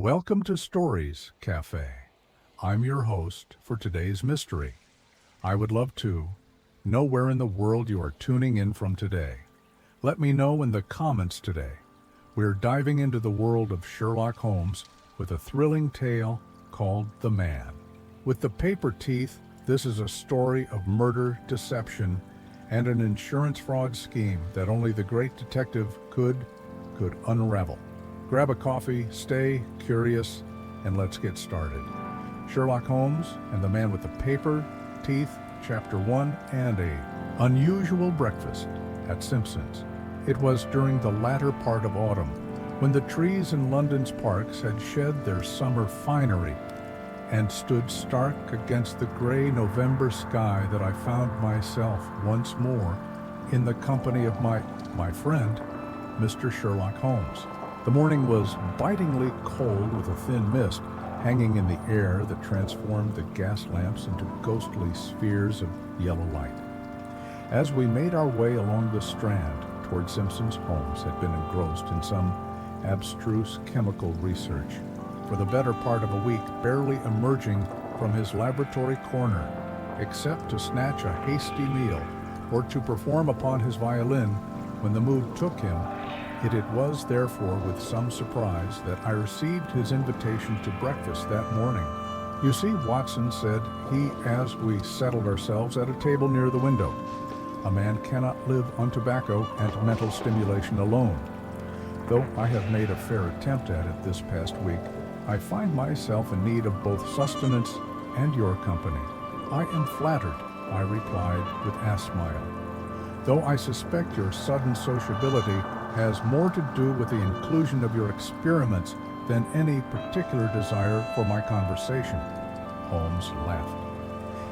Welcome to Stories Cafe. I'm your host for today's mystery. I would love to know where in the world you are tuning in from today. Let me know in the comments today. We're diving into the world of Sherlock Holmes with a thrilling tale called The Man. With the paper teeth, this is a story of murder, deception, and an insurance fraud scheme that only the great detective could unravel. Grab a coffee, stay curious, and let's get started. Sherlock Holmes and the Man with the Paper Teeth, Chapter 1, and a unusual breakfast at Simpson's. It was during the latter part of autumn, when the trees in London's parks had shed their summer finery and stood stark against the gray November sky, that I found myself once more in the company of my friend, Mr. Sherlock Holmes. The morning was bitingly cold, with a thin mist hanging in the air that transformed the gas lamps into ghostly spheres of yellow light. As we made our way along the Strand toward Simpson's, Holmes had been engrossed in some abstruse chemical research for the better part of a week, barely emerging from his laboratory corner, except to snatch a hasty meal or to perform upon his violin when the mood took him. It was therefore with some surprise that I received his invitation to breakfast that morning. "You see," Watson said he, as we settled ourselves at a table near the window, "a man cannot live on tobacco and mental stimulation alone. Though I have made a fair attempt at it this past week, I find myself in need of both sustenance and your company." "I am flattered," I replied with a smile, "though I suspect your sudden sociability has more to do with the inclusion of your experiments than any particular desire for my conversation." Holmes laughed,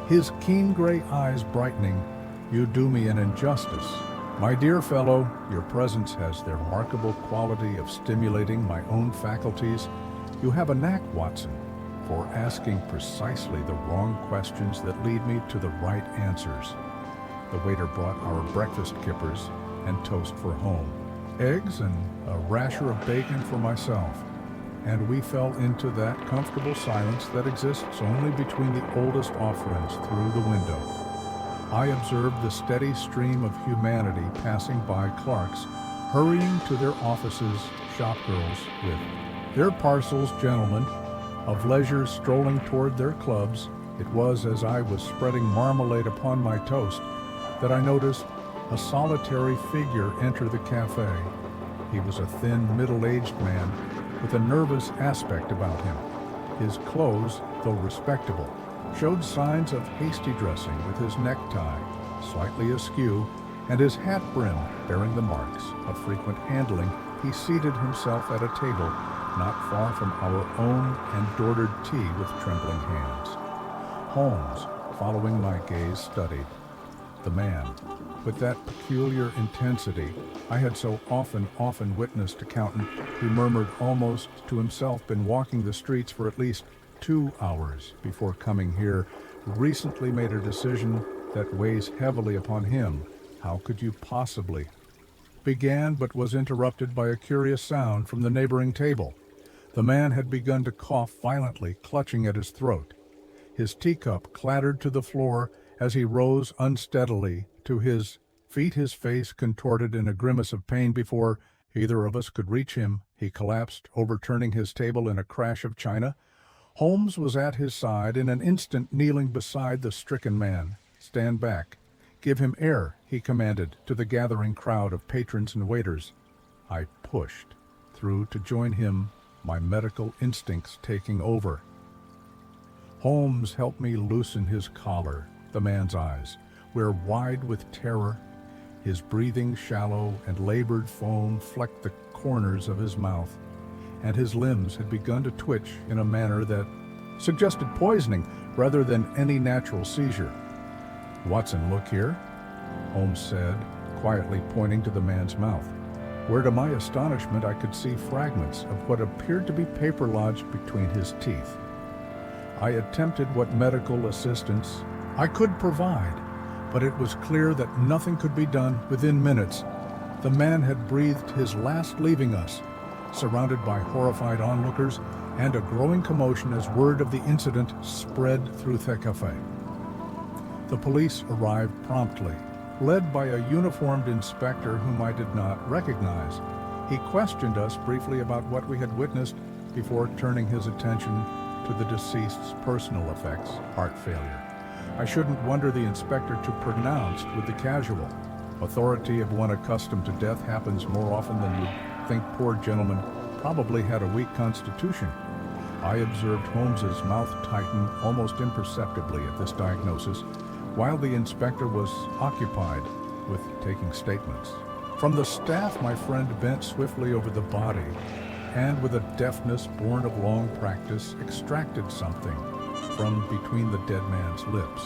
his keen gray eyes brightening. "You do me an injustice. My dear fellow, your presence has the remarkable quality of stimulating my own faculties. You have a knack, Watson, for asking precisely the wrong questions that lead me to the right answers." The waiter brought our breakfast kippers and toast for home, eggs and a rasher of bacon for myself, and we fell into that comfortable silence that exists only between the oldest offerings through the window. I observed the steady stream of humanity passing by, clerks hurrying to their offices, shopgirls with their parcels, gentlemen of leisure strolling toward their clubs. It was as I was spreading marmalade upon my toast that I noticed a solitary figure enter the cafe. He was a thin, middle-aged man with a nervous aspect about him. His clothes, though respectable, showed signs of hasty dressing, with his necktie slightly askew and his hat brim bearing the marks of frequent handling. He seated himself at a table not far from our own and ordered tea with trembling hands. Holmes, following my gaze, studied the man with that peculiar intensity I had so often witnessed. Accountant, he murmured almost to himself, been walking the streets for at least 2 hours before coming here. Recently made a decision that weighs heavily upon him. How could you possibly? Began, but was interrupted by a curious sound from the neighboring table. The man had begun to cough violently, clutching at his throat. His teacup clattered to the floor as he rose unsteadily to his feet, his face contorted in a grimace of pain. Before either of us could reach him, he collapsed, overturning his table in a crash of china. Holmes was at his side in an instant, kneeling beside the stricken man. "Stand back. Give him air," he commanded to the gathering crowd of patrons and waiters. I pushed through to join him, my medical instincts taking over. Holmes helped me loosen his collar. The man's eyes were wide with terror. His breathing shallow, and labored foam flecked the corners of his mouth, and his limbs had begun to twitch in a manner that suggested poisoning rather than any natural seizure. "Watson, look here," Holmes said, quietly pointing to the man's mouth, where to my astonishment I could see fragments of what appeared to be paper lodged between his teeth. I attempted what medical assistance I could provide, but it was clear that nothing could be done within minutes. The man had breathed his last, leaving us, surrounded by horrified onlookers, and a growing commotion as word of the incident spread through the cafe. The police arrived promptly, led by a uniformed inspector whom I did not recognize. He questioned us briefly about what we had witnessed before turning his attention to the deceased's personal effects, heart failure. I shouldn't wonder the inspector too pronounced with the casual. Authority of one accustomed to death happens more often than you'd think. Poor gentleman probably had a weak constitution. I observed Holmes's mouth tighten almost imperceptibly at this diagnosis, while the inspector was occupied with taking statements. From the staff, my friend bent swiftly over the body and, with a deftness born of long practice, extracted something from between the dead man's lips.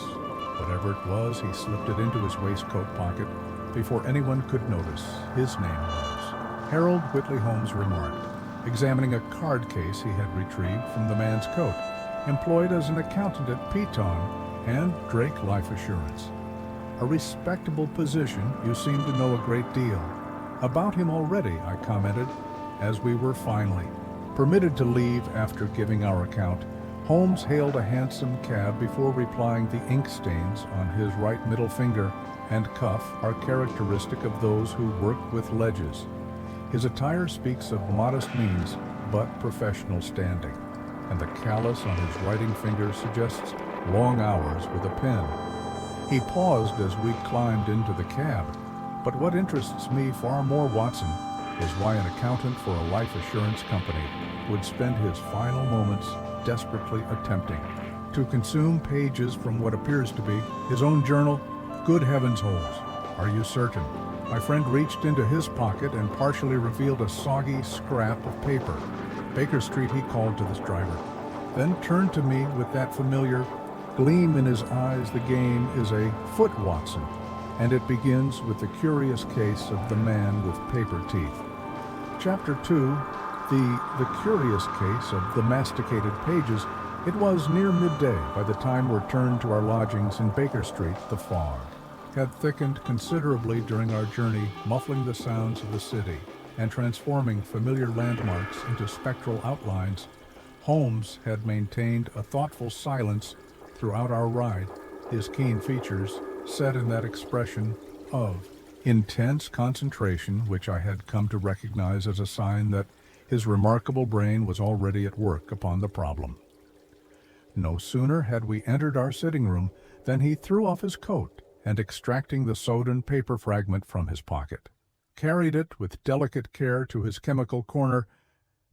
Whatever it was, he slipped it into his waistcoat pocket before anyone could notice. His name was Harold Whitley Holmes remarked, examining a card case he had retrieved from the man's coat. Employed as an accountant at Piton and Drake Life Assurance. A respectable position. You seem to know a great deal about him already, I commented, as we were finally permitted to leave after giving our account. Holmes hailed a hansom cab before replying. The ink stains on his right middle finger and cuff are characteristic of those who work with ledges. His attire speaks of modest means, but professional standing, and the callus on his writing finger suggests long hours with a pen. He paused as we climbed into the cab. But what interests me far more, Watson, is why an accountant for a life assurance company would spend his final moments desperately attempting to consume pages from what appears to be his own journal. Good heavens, Holmes, are you certain? My friend reached into his pocket and partially revealed a soggy scrap of paper. Baker Street, he called to this driver, then turned to me with that familiar gleam in his eyes. The game is afoot, Watson, and it begins with the curious case of the man with paper teeth. Chapter 2, the curious case of the masticated pages. It was near midday by the time we returned to our lodgings in Baker Street. The fog had thickened considerably during our journey, muffling the sounds of the city and transforming familiar landmarks into spectral outlines. Holmes had maintained a thoughtful silence throughout our ride, his keen features set in that expression of intense concentration which I had come to recognize as a sign that his remarkable brain was already at work upon the problem. No sooner had we entered our sitting room than he threw off his coat and, extracting the sodden paper fragment from his pocket, carried it with delicate care to his chemical corner.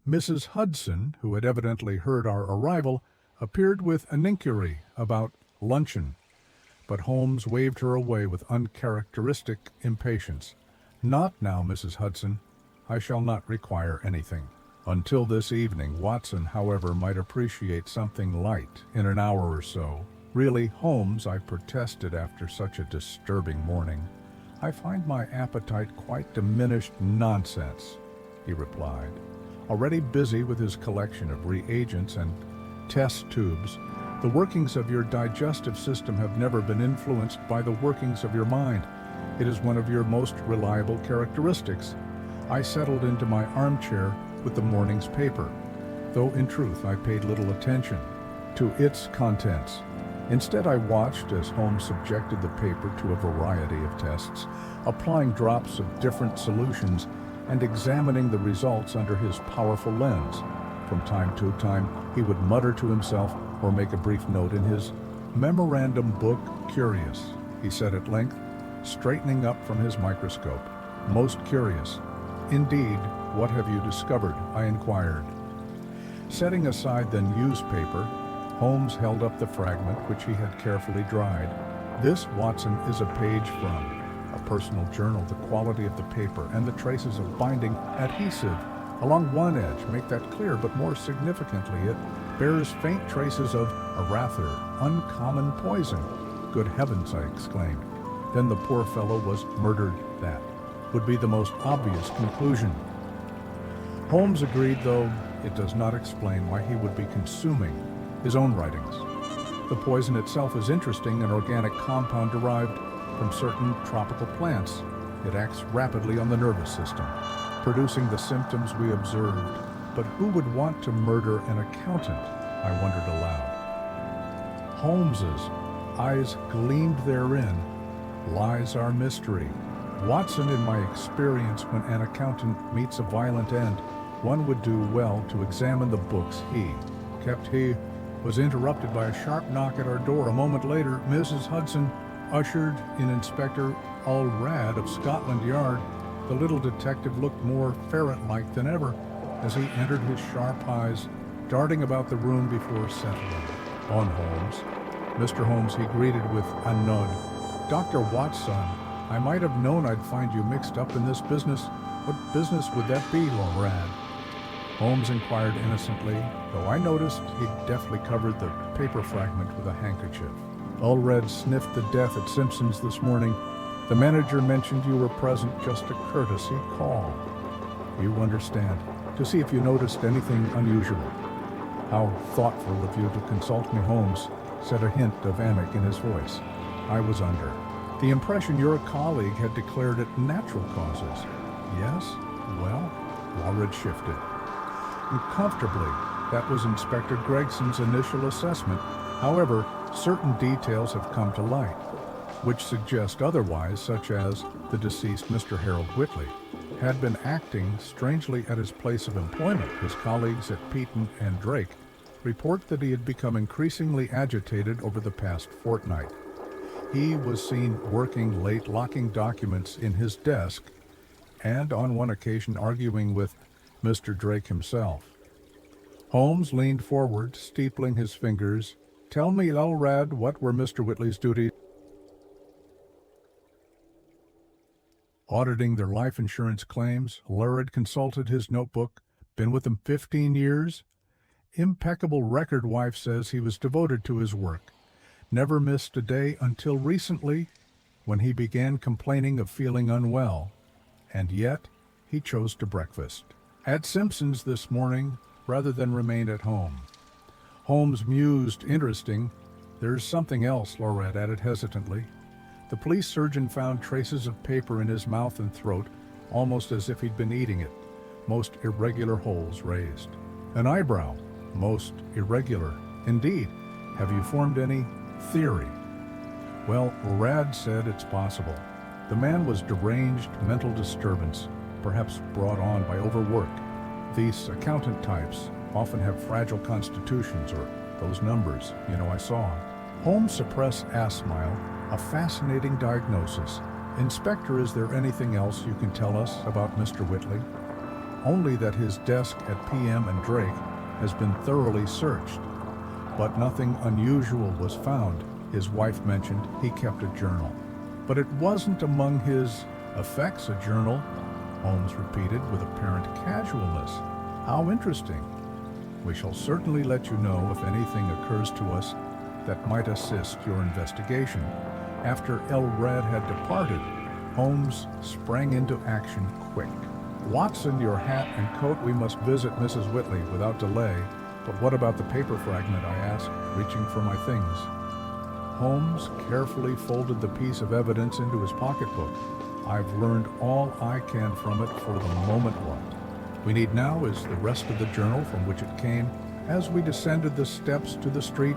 Mrs. Hudson, who had evidently heard our arrival, appeared with an inquiry about luncheon, but Holmes waved her away with uncharacteristic impatience. Not now, Mrs. Hudson. I shall not require anything. Until this evening. Watson, however, might appreciate something light in an hour or so. Really, Holmes, I protested after such a disturbing morning, I find my appetite quite diminished. Nonsense, he replied, already busy with his collection of reagents and test tubes. The workings of your digestive system have never been influenced by the workings of your mind. It is one of your most reliable characteristics. I settled into my armchair with the morning's paper, though in truth I paid little attention to its contents. Instead, I watched as Holmes subjected the paper to a variety of tests, applying drops of different solutions and examining the results under his powerful lens. From time to time, he would mutter to himself or make a brief note in his memorandum book. Curious, he said at length, straightening up from his microscope. Most curious. Indeed, what have you discovered? I inquired. Setting aside the newspaper, Holmes held up the fragment which he had carefully dried. This, Watson, is a page from a personal journal. The quality of the paper and the traces of binding adhesive along one edge make that clear, but more significantly, it bears faint traces of a rather uncommon poison. Good heavens, I exclaimed. Then the poor fellow was murdered. That would be the most obvious conclusion. Holmes agreed, though it does not explain why he would be consuming his own writings. The poison itself is interesting, an organic compound derived from certain tropical plants. It acts rapidly on the nervous system, producing the symptoms we observed. But who would want to murder an accountant? I wondered aloud. Holmes's eyes gleamed therein. Lies are mystery. Watson, in my experience, when an accountant meets a violent end, one would do well to examine the books he kept. He was interrupted by a sharp knock at our door. A moment later, Mrs. Hudson ushered in Inspector Allred of Scotland Yard. The little detective looked more ferret-like than ever as he entered, his sharp eyes darting about the room before settling on Holmes. Mr. Holmes, he greeted with a nod. Dr. Watson, I might have known I'd find you mixed up in this business. What business would that be, Allred? Holmes inquired innocently, though I noticed he'd deftly covered the paper fragment with a handkerchief. Allred sniffed the death at Simpson's this morning. The manager mentioned you were present, just a courtesy call. You understand, to see if you noticed anything unusual. How thoughtful of you to consult me, Holmes said, a hint of amic in his voice. I was under the impression your colleague had declared it natural causes. Yes? Well, Allred shifted. Uncomfortably, that was Inspector Gregson's initial assessment. However, certain details have come to light, which suggest otherwise, such as the deceased Mr. Harold Whitley had been acting strangely at his place of employment. His colleagues at Peaton and Drake report that he had become increasingly agitated over the past fortnight. He was seen working late, locking documents in his desk, and on one occasion arguing with Mr. Drake himself. Holmes leaned forward, steepling his fingers. Tell me, Allred, what were Mr. Whitley's duties? Auditing their life insurance claims. Allred consulted his notebook. Been with them 15 years? Impeccable record, wife says. He was devoted to his work. Never missed a day until recently, when he began complaining of feeling unwell. And yet, he chose to breakfast at Simpson's this morning rather than remain at home. Holmes mused. Interesting. There's something else, Allred added hesitantly. The police surgeon found traces of paper in his mouth and throat, almost as if he'd been eating it. Most irregular holes raised. An eyebrow. Most irregular. Indeed. Have you formed any theory? Well, Allred said it's possible. The man was deranged, mental disturbance, perhaps brought on by overwork. These accountant types often have fragile constitutions, or those numbers, I saw. Holmes suppressed a smile. A fascinating diagnosis. Inspector, is there anything else you can tell us about Mr. Whitley? Only that his desk at PM and Drake has been thoroughly searched, but nothing unusual was found. His wife mentioned he kept a journal. But it wasn't among his effects, a journal, Holmes repeated with apparent casualness. How interesting. We shall certainly let you know if anything occurs to us that might assist your investigation. After Allred had departed, Holmes sprang into action quick. Watson, your hat and coat. We must visit Mrs. Whitley without delay. But what about the paper fragment? I asked, reaching for my things. Holmes carefully folded the piece of evidence into his pocketbook. I've learned all I can from it for the moment. What we need now is the rest of the journal from which it came. As we descended the steps to the street,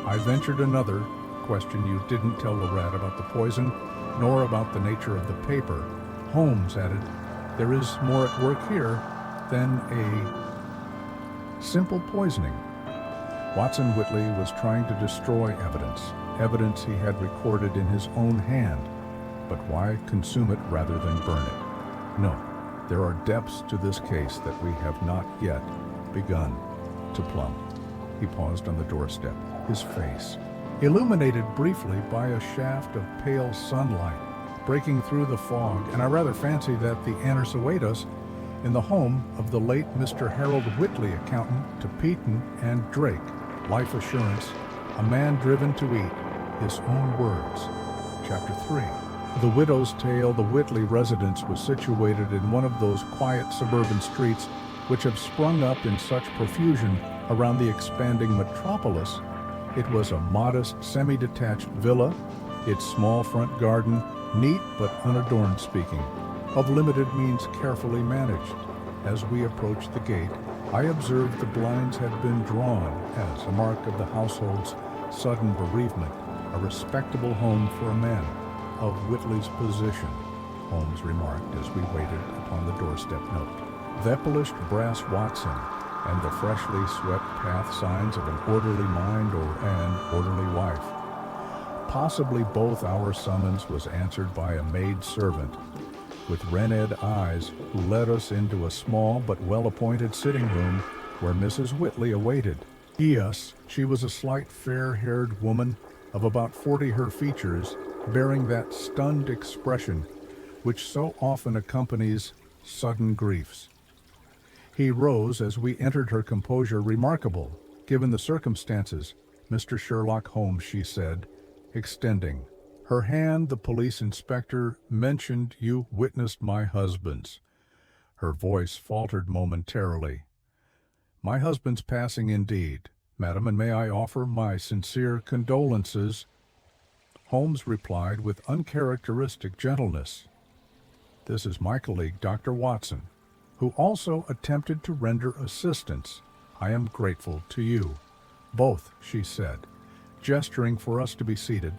I ventured another question. You didn't tell Allred about the poison, nor about the nature of the paper. Holmes added, there is more at work here than a simple poisoning. Watson Whitley was trying to destroy evidence he had recorded in his own hand. But why consume it rather than burn it? No, there are depths to this case that we have not yet begun to plumb. He paused on the doorstep, his face illuminated briefly by a shaft of pale sunlight breaking through the fog, and I rather fancy that the answers await us in the home of the late Mr. Harold Whitley, accountant to Peaton and Drake. Life assurance, a man driven to eat, his own words. Chapter 3. The Widow's Tale. The Whitley residence was situated in one of those quiet suburban streets which have sprung up in such profusion around the expanding metropolis. It was a modest, semi-detached villa, its small front garden, neat but unadorned, speaking of limited means, carefully managed. As we approached the gate, I observed the blinds had been drawn as a mark of the household's sudden bereavement, a respectable home for a man of Whitley's position, Holmes remarked as we waited upon the doorstep note. The polished brass Watson and the freshly swept path signs of an orderly mind or an orderly wife. Possibly both our summons was answered by a maid servant with red eyes who led us into a small but well-appointed sitting room where Mrs. Whitley awaited. Yes, she was a slight fair-haired woman of about 40, her features bearing that stunned expression which so often accompanies sudden griefs. He rose as we entered, her composure remarkable, given the circumstances. "Mr. Sherlock Holmes," she said, extending her hand. "The police inspector mentioned you witnessed my husband's." Her voice faltered momentarily. "My husband's passing indeed, madam, and may I offer my sincere condolences?" Holmes replied with uncharacteristic gentleness. "This is my colleague, Dr. Watson, who also attempted to render assistance. I am grateful to you both," she said, gesturing for us to be seated.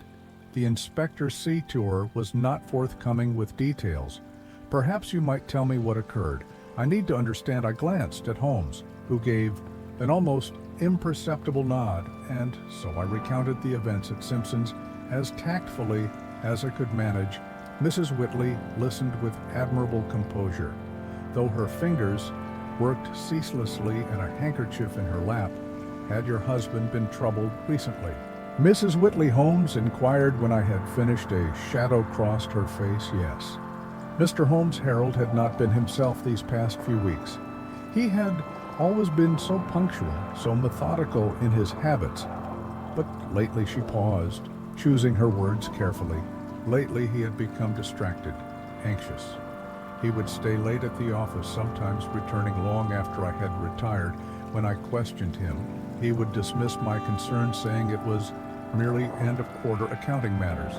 The inspector's sea tour was not forthcoming with details. "Perhaps you might tell me what occurred. I need to understand." I glanced at Holmes, who gave an almost imperceptible nod, and so I recounted the events at Simpson's as tactfully as I could manage. Mrs. Whitley listened with admirable composure, though her fingers worked ceaselessly at a handkerchief in her lap. "Had your husband been troubled recently?" Mrs. Whitley, Holmes inquired when I had finished. A shadow crossed her face. "Yes." Mr. Holmes' Harold had not been himself these past few weeks. He had always been so punctual, so methodical in his habits. But lately, she paused, choosing her words carefully. Lately he had become distracted, anxious. He would stay late at the office, sometimes returning long after I had retired. When I questioned him, he would dismiss my concern, saying it was merely end-of-quarter accounting matters.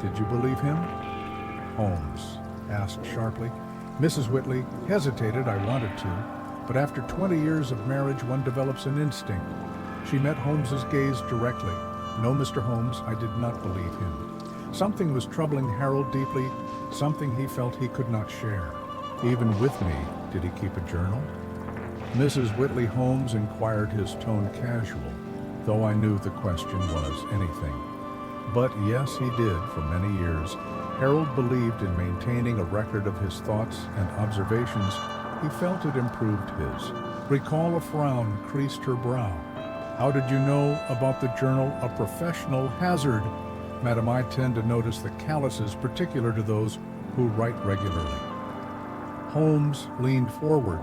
"Did you believe him?" Holmes asked sharply. Mrs. Whitley hesitated. "I wanted to, but after 20 years of marriage one develops an instinct." She met Holmes's gaze directly. "No, Mr. Holmes, I did not believe him. Something was troubling Harold deeply, something he felt he could not share. Even with me, did he keep a journal?" Mrs. Whitley, Holmes inquired, his tone casual, though I knew the question was anything. "But yes, he did for many years. Harold believed in maintaining a record of his thoughts and observations. He felt it improved his." Recall a frown creased her brow. "How did you know about the journal?" "A professional hazard, madam. I tend to notice the calluses particular to those who write regularly." Holmes leaned forward.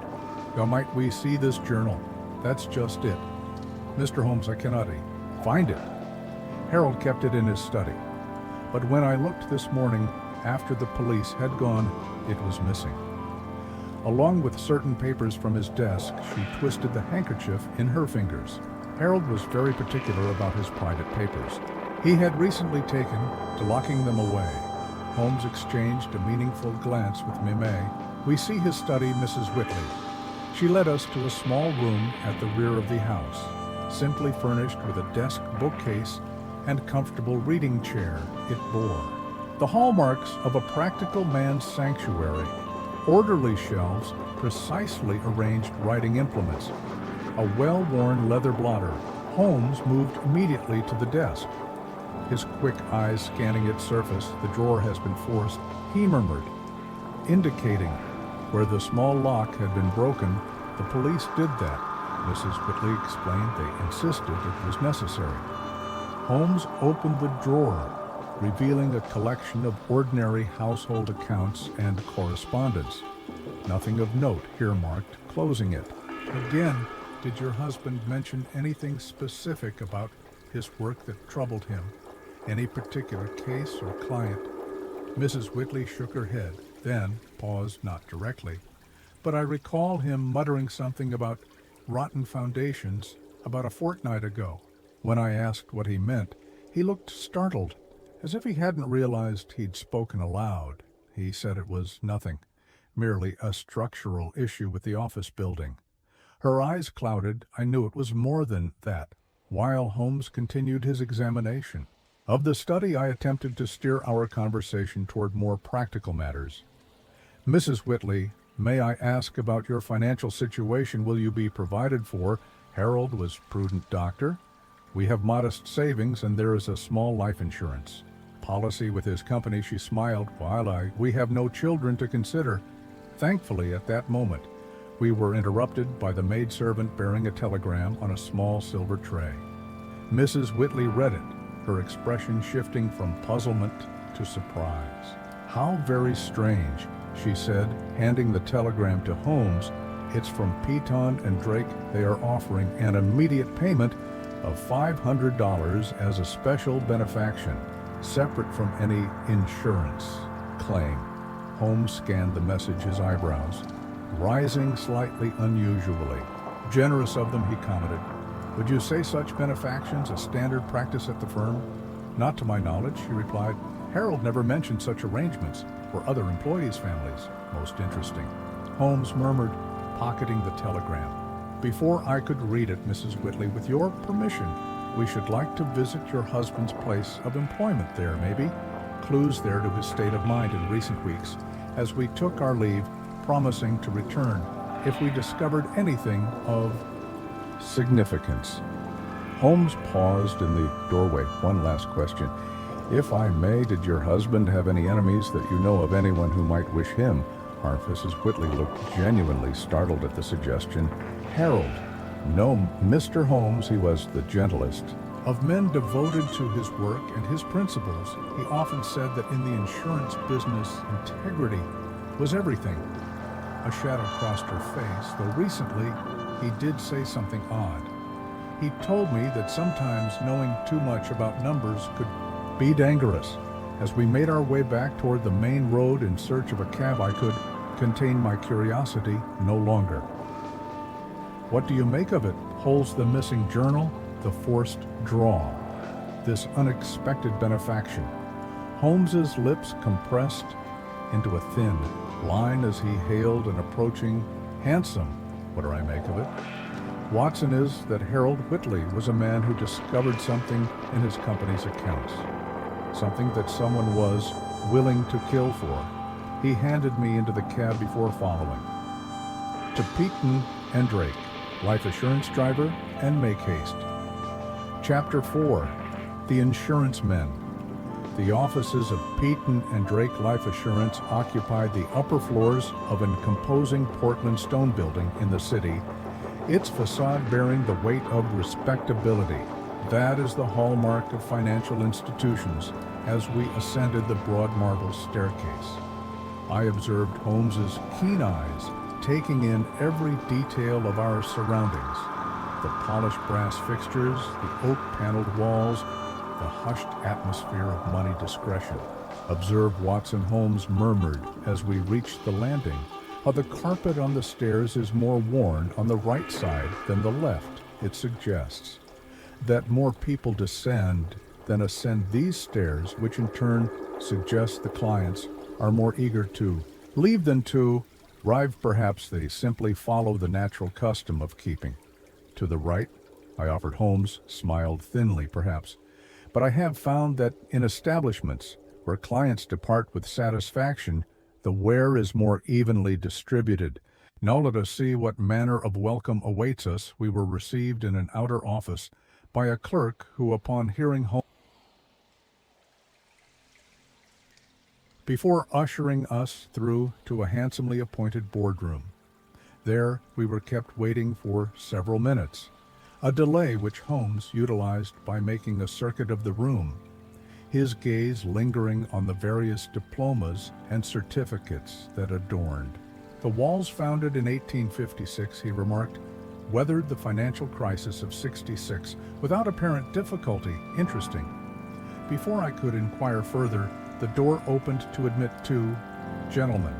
"Now might we see this journal?" "That's just it." "Mr. Holmes, I cannot find it." Harold kept it in his study, but when I looked this morning after the police had gone, it was missing. Along with certain papers from his desk, she twisted the handkerchief in her fingers. Harold was very particular about his private papers. He had recently taken to locking them away. Holmes exchanged a meaningful glance with Mime. "We see his study, Mrs. Whitley." She led us to a small room at the rear of the house, simply furnished with a desk, bookcase, and comfortable reading chair. It bore the hallmarks of a practical man's sanctuary: orderly shelves, precisely arranged writing implements, a well-worn leather blotter. Holmes moved immediately to the desk, his quick eyes scanning its surface. "The drawer has been forced," he murmured, indicating where the small lock had been broken. "The police did that," Mrs. Whitley explained. "They insisted it was necessary." Holmes opened the drawer, revealing a collection of ordinary household accounts and correspondence. "Nothing of note here marked," closing it. "Again, did your husband mention anything specific about his work that troubled him? Any particular case or client?" Mrs. Whitley shook her head, then paused, not directly. "But I recall him muttering something about rotten foundations about a fortnight ago." When I asked what he meant, he looked startled, as if he hadn't realized he'd spoken aloud. He said it was nothing, merely a structural issue with the office building. Her eyes clouded. I knew it was more than that, while Holmes continued his examination. Of the study, I attempted to steer our conversation toward more practical matters. Mrs. Whitley, may I ask about your financial situation? Will you be provided for? Harold was prudent, doctor. We have modest savings, and there is a small life insurance policy with his company. She smiled. While we have no children to consider. Thankfully, at that moment, we were interrupted by the maidservant bearing a telegram on a small silver tray. Mrs. Whitley read it, her expression shifting from puzzlement to surprise. How very strange, she said, handing the telegram to Holmes. It's from Peton and Drake. They are offering an immediate payment of $500 as a special benefaction, separate from any insurance claim. Holmes scanned the message, his eyebrows rising slightly unusually. Generous of them, he commented. Would you say such benefactions a standard practice at the firm? Not to my knowledge, she replied. Harold never mentioned such arrangements for other employees' families. Most interesting. Holmes murmured, pocketing the telegram. Before I could read it, Mrs. Whitley, with your permission, we should like to visit your husband's place of employment there, maybe. Clues there to his state of mind in recent weeks, as we took our leave, promising to return if we discovered anything of significance. Holmes paused in the doorway. One last question. If I may, did your husband have any enemies that you know of, anyone who might wish him harm? Mrs. Whitley looked genuinely startled at the suggestion. Harold. No, Mr. Holmes, he was the gentlest of men, devoted to his work and his principles. He often said that in the insurance business, integrity was everything. A shadow crossed her face, though recently he did say something odd. He told me that sometimes knowing too much about numbers could be dangerous. As we made our way back toward the main road in search of a cab, I could contain my curiosity no longer. What do you make of it? Holds the missing journal, the forced draw, this unexpected benefaction. Holmes's lips compressed into a thin line as he hailed an approaching hansom. What do I make of it? Watson is that Harold Whitley was a man who discovered something in his company's accounts, something that someone was willing to kill for. He handed me into the cab before following. To Peton and Drake, life assurance driver, and make haste. Chapter 4. The Insurance Men. The offices of Peton and Drake Life Assurance occupied the upper floors of an imposing Portland stone building in the city, its facade bearing the weight of respectability. That is the hallmark of financial institutions. As we ascended the broad marble staircase, I observed Holmes's keen eyes taking in every detail of our surroundings. The polished brass fixtures, the oak-paneled walls, the hushed atmosphere of money discretion. Observe, Watson, Holmes murmured as we reached the landing. How the carpet on the stairs is more worn on the right side than the left. It suggests that more people descend than ascend these stairs, which in turn suggests the clients are more eager to leave than to arrive. Perhaps they simply follow the natural custom of keeping to the right. I offered. Holmes smiled thinly, perhaps. But I have found that in establishments where clients depart with satisfaction, the wear is more evenly distributed. Now let us see what manner of welcome awaits us. We were received in an outer office by a clerk who, upon hearing Holmes, before ushering us through to a handsomely appointed boardroom. There we were kept waiting for several minutes, a delay which Holmes utilized by making a circuit of the room, his gaze lingering on the various diplomas and certificates that adorned. The walls, founded in 1856, he remarked, weathered the financial crisis of '66 without apparent difficulty. Interesting. Before I could inquire further, the door opened to admit two gentlemen.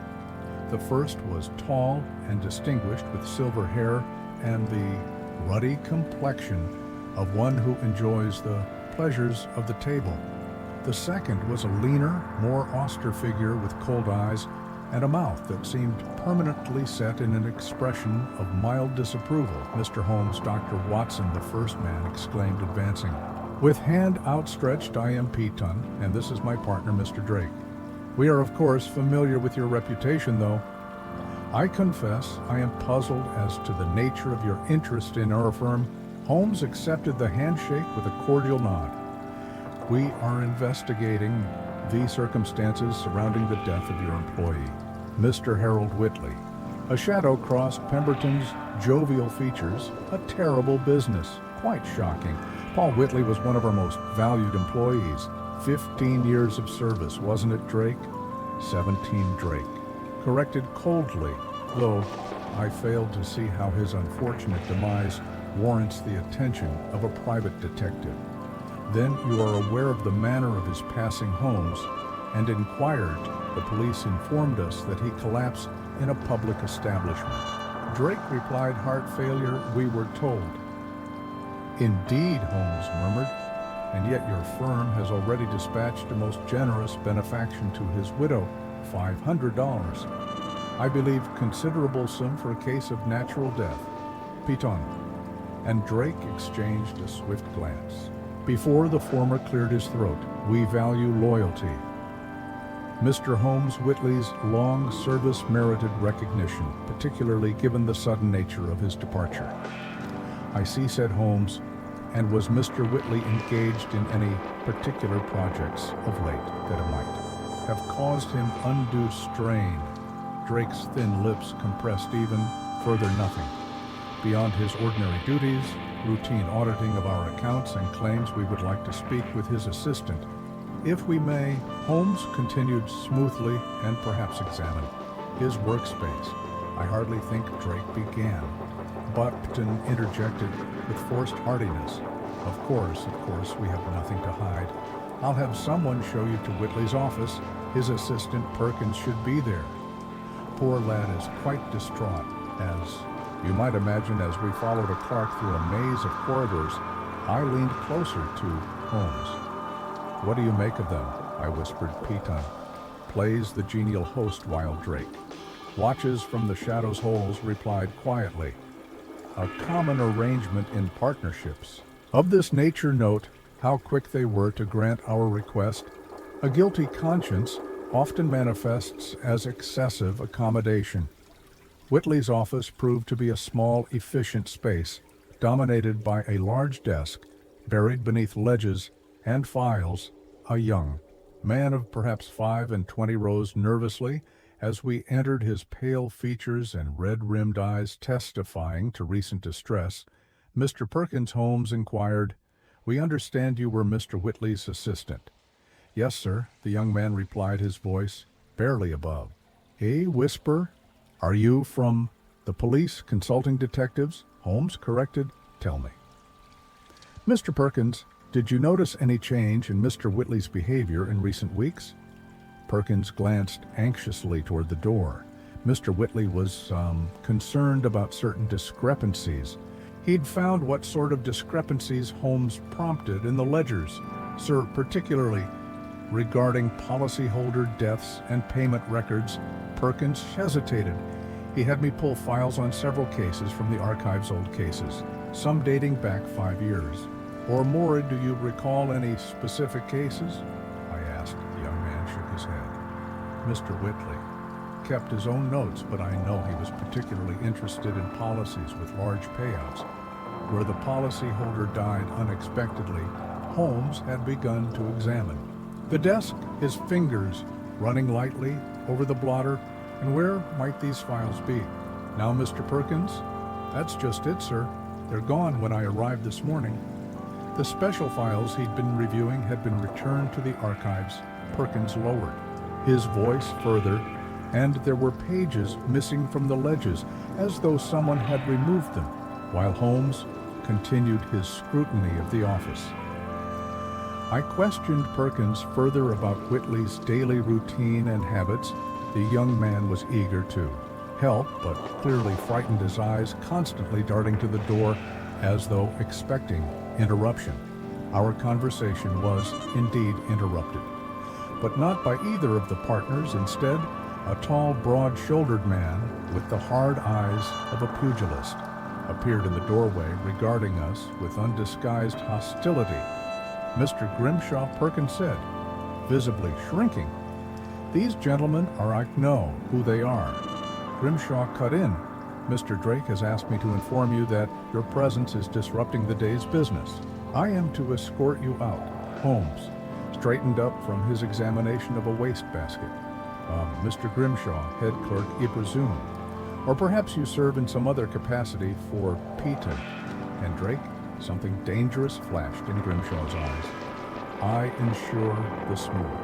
The first was tall and distinguished, with silver hair and the ruddy complexion of one who enjoys the pleasures of the table. The second was a leaner, more austere figure with cold eyes, and a mouth that seemed permanently set in an expression of mild disapproval. "Mr. Holmes, Dr. Watson," the first man exclaimed, advancing. With hand outstretched, "I am Peton, and this is my partner, Mr. Drake. We are, of course, familiar with your reputation, though. I confess I am puzzled as to the nature of your interest in our firm." Holmes accepted the handshake with a cordial nod. "We are investigating the circumstances surrounding the death of your employee, Mr. Harold Whitley." A shadow crossed Pemberton's jovial features. "A terrible business. Quite shocking. Paul Whitley was one of our most valued employees. 15 years of service, wasn't it, Drake?" 17, Drake corrected coldly, though I failed to see how his unfortunate demise warrants the attention of a private detective. "Then you are aware of the manner of his passing, Holmes, and inquired. The police informed us that he collapsed in a public establishment." Drake replied, "Heart failure, we were told." "Indeed," Holmes murmured, "and yet your firm has already dispatched a most generous benefaction to his widow, $500. I believe considerable sum for a case of natural death. Peton." And Drake exchanged a swift glance. Before the former cleared his throat, "We value loyalty. Mr. Holmes Whitley's long service merited recognition, particularly given the sudden nature of his departure." "I see," said Holmes. "And was Mr. Whitley engaged in any particular projects of late that might have caused him undue strain?" Drake's thin lips compressed. "Even further, nothing. Beyond his ordinary duties, routine auditing of our accounts and claims, we would like to speak with his assistant, if we may." Holmes continued smoothly and perhaps examined his workspace. "I hardly think," Drake began, but Peton interjected with forced heartiness. Of course, we have nothing to hide. I'll have someone show you to Whitley's office. His assistant, Perkins, should be there. Poor lad is quite distraught, as you might imagine." As we followed a clerk through a maze of corridors, I leaned closer to Holmes. "What do you make of them?" I whispered. "Peton plays the genial host, while Drake watches from the shadow's holes," replied quietly. "A common arrangement in partnerships of this nature. Note how quick they were to grant our request. A guilty conscience often manifests as excessive accommodation." Whitley's office proved to be a small, efficient space, dominated by a large desk, buried beneath ledges and files. A young man of perhaps 25 rose nervously as we entered, his pale features and red-rimmed eyes testifying to recent distress. "Mr. Perkins," Holmes inquired. "We understand you were Mr. Whitley's assistant." "Yes, sir," the young man replied, his voice barely above a whisper. "Are you from the police consulting detectives?" Holmes corrected. "Tell me." "Mr. Perkins, did you notice any change in Mr. Whitley's behavior in recent weeks?" Perkins glanced anxiously toward the door. Mr. Whitley was concerned about certain discrepancies. He'd found what sort of discrepancies, Holmes prompted, in the ledgers, "Sir, particularly regarding policyholder deaths and payment records." Perkins hesitated. "He had me pull files on several cases from the archive's old cases, some dating back 5 years or more. Do you recall any specific cases?" I asked. The young man shook his head. "Mr. Whitley kept his own notes, but I know he was particularly interested in policies with large payouts, where the policyholder died unexpectedly." Holmes had begun to examine the desk, his fingers running lightly over the blotter. "And where might these files be now, Mr. Perkins?" "That's just it, sir. They're gone when I arrived this morning." The special files he'd been reviewing had been returned to the archives. Perkins lowered his voice further, and there were pages missing from the ledges, as though someone had removed them, while Holmes continued his scrutiny of the office. I questioned Perkins further about Whitley's daily routine and habits. The young man was eager to help, but clearly frightened, his eyes constantly darting to the door as though expecting interruption. Our conversation was indeed interrupted, but not by either of the partners. Instead, A tall, broad-shouldered man with the hard eyes of a pugilist appeared in the doorway regarding us with undisguised hostility. Mr. Grimshaw, Perkins said, visibly shrinking. "These gentlemen I know who they are." Grimshaw cut in. "Mr. Drake has asked me to inform you that your presence is disrupting the day's business. I am to escort you out." Holmes straightened up from his examination of a wastebasket. "Mr. Grimshaw, head clerk, I presume. Or perhaps you serve in some other capacity for Peter." And Drake, something dangerous flashed in Grimshaw's eyes. "I ensure the smooth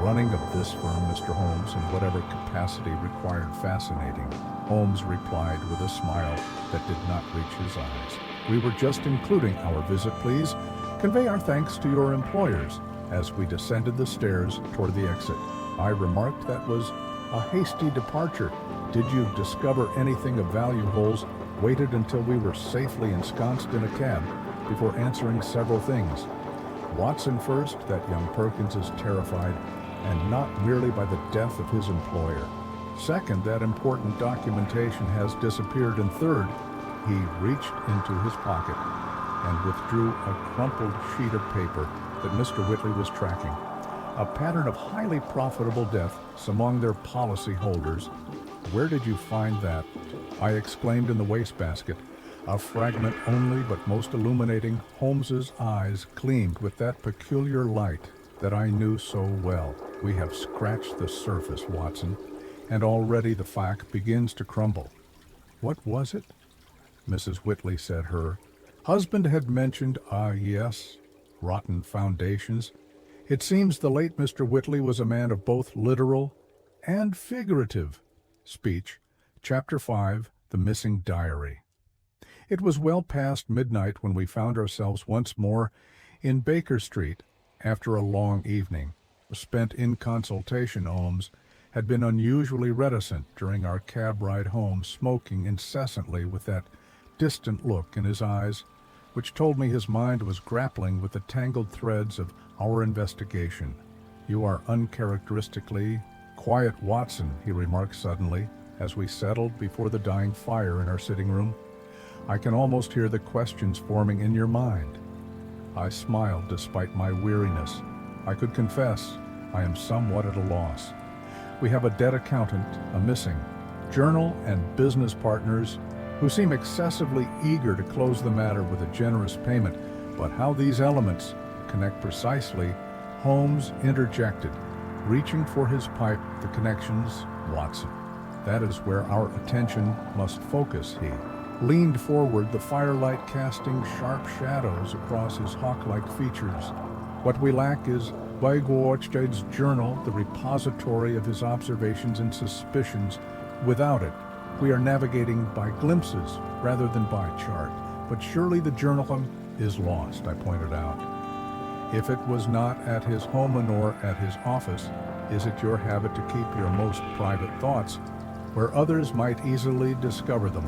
running of this firm, Mr. Holmes, in whatever capacity required fascinating," Holmes replied with a smile that did not reach his eyes. "We were just concluding our visit, please. Convey our thanks to your employers." As we descended the stairs toward the exit, I remarked that was a hasty departure. "Did you discover anything of value?" Holmes waited until we were safely ensconced in a cab before answering several things. "Watson first, that young Perkins is terrified, and not merely by the death of his employer. Second, that important documentation has disappeared. And third," he reached into his pocket and withdrew a crumpled sheet of paper that Mr. Whitley was tracking. "A pattern of highly profitable deaths among their policy holders. Where did you find that?" I exclaimed. "In the wastebasket." A fragment only, but most illuminating. Holmes's eyes gleamed with that peculiar light that I knew so well. "We have scratched the surface, Watson, and already the fact begins to crumble." "What was it?" Mrs. Whitley said. Her husband had mentioned, yes, rotten foundations. It seems the late Mr. Whitley was a man of both literal and figurative speech. Chapter 5, The Missing Diary. It was well past midnight when we found ourselves once more in Baker Street after a long evening, spent in consultation. Holmes had been unusually reticent during our cab ride home, smoking incessantly with that distant look in his eyes, which told me his mind was grappling with the tangled threads of our investigation. "You are uncharacteristically quiet, Watson," he remarked suddenly, as we settled before the dying fire in our sitting room. "I can almost hear the questions forming in your mind." I smiled despite my weariness. I could confess I am somewhat at a loss. We have a dead accountant, a missing journal, and business partners who seem excessively eager to close the matter with a generous payment. But how these elements connect precisely, Holmes interjected, reaching for his pipe. "The connections, Watson. That is where our attention must focus." He leaned forward, the firelight casting sharp shadows across his hawk-like features. "What we lack is Weigwardsted's journal, the repository of his observations and suspicions. Without it, we are navigating by glimpses rather than by chart." "But surely the journal is lost," I pointed out. "If it was not at his home nor at his office, is it your habit to keep your most private thoughts where others might easily discover them?"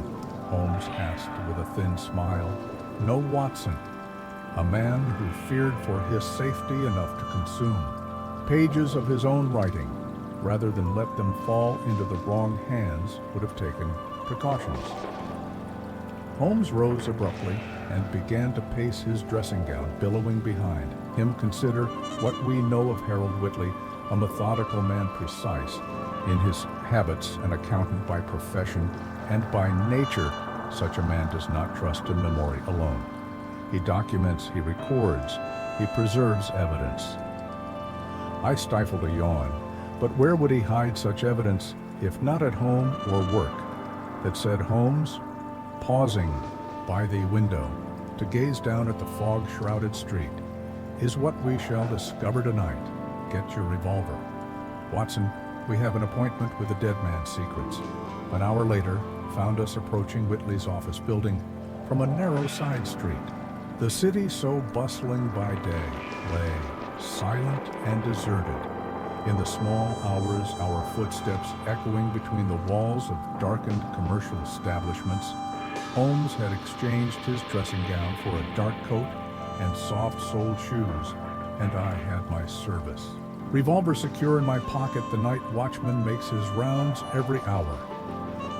Holmes asked with a thin smile. "No, Watson. A man who feared for his safety enough to consume pages of his own writing rather than let them fall into the wrong hands would have taken precautions." Holmes rose abruptly and began to pace his dressing gown, billowing behind him. "Consider what we know of Harold Whitley, a methodical man, precise in his habits, an accountant by profession and by nature. Such a man does not trust to memory alone. He documents, he records, he preserves evidence." I stifled a yawn. But where would he hide such evidence if not at home or work? That said, Holmes, pausing by the window to gaze down at the fog-shrouded street, "is what we shall discover tonight. Get your revolver. Watson, we have an appointment with the dead man's secrets." An hour later found us approaching Whitley's office building from a narrow side street. The city, so bustling by day, lay silent and deserted. In the small hours, our footsteps echoing between the walls of darkened commercial establishments. Holmes had exchanged his dressing gown for a dark coat and soft-soled shoes, and I had my service. Revolver secure in my pocket, the night watchman makes his rounds every hour.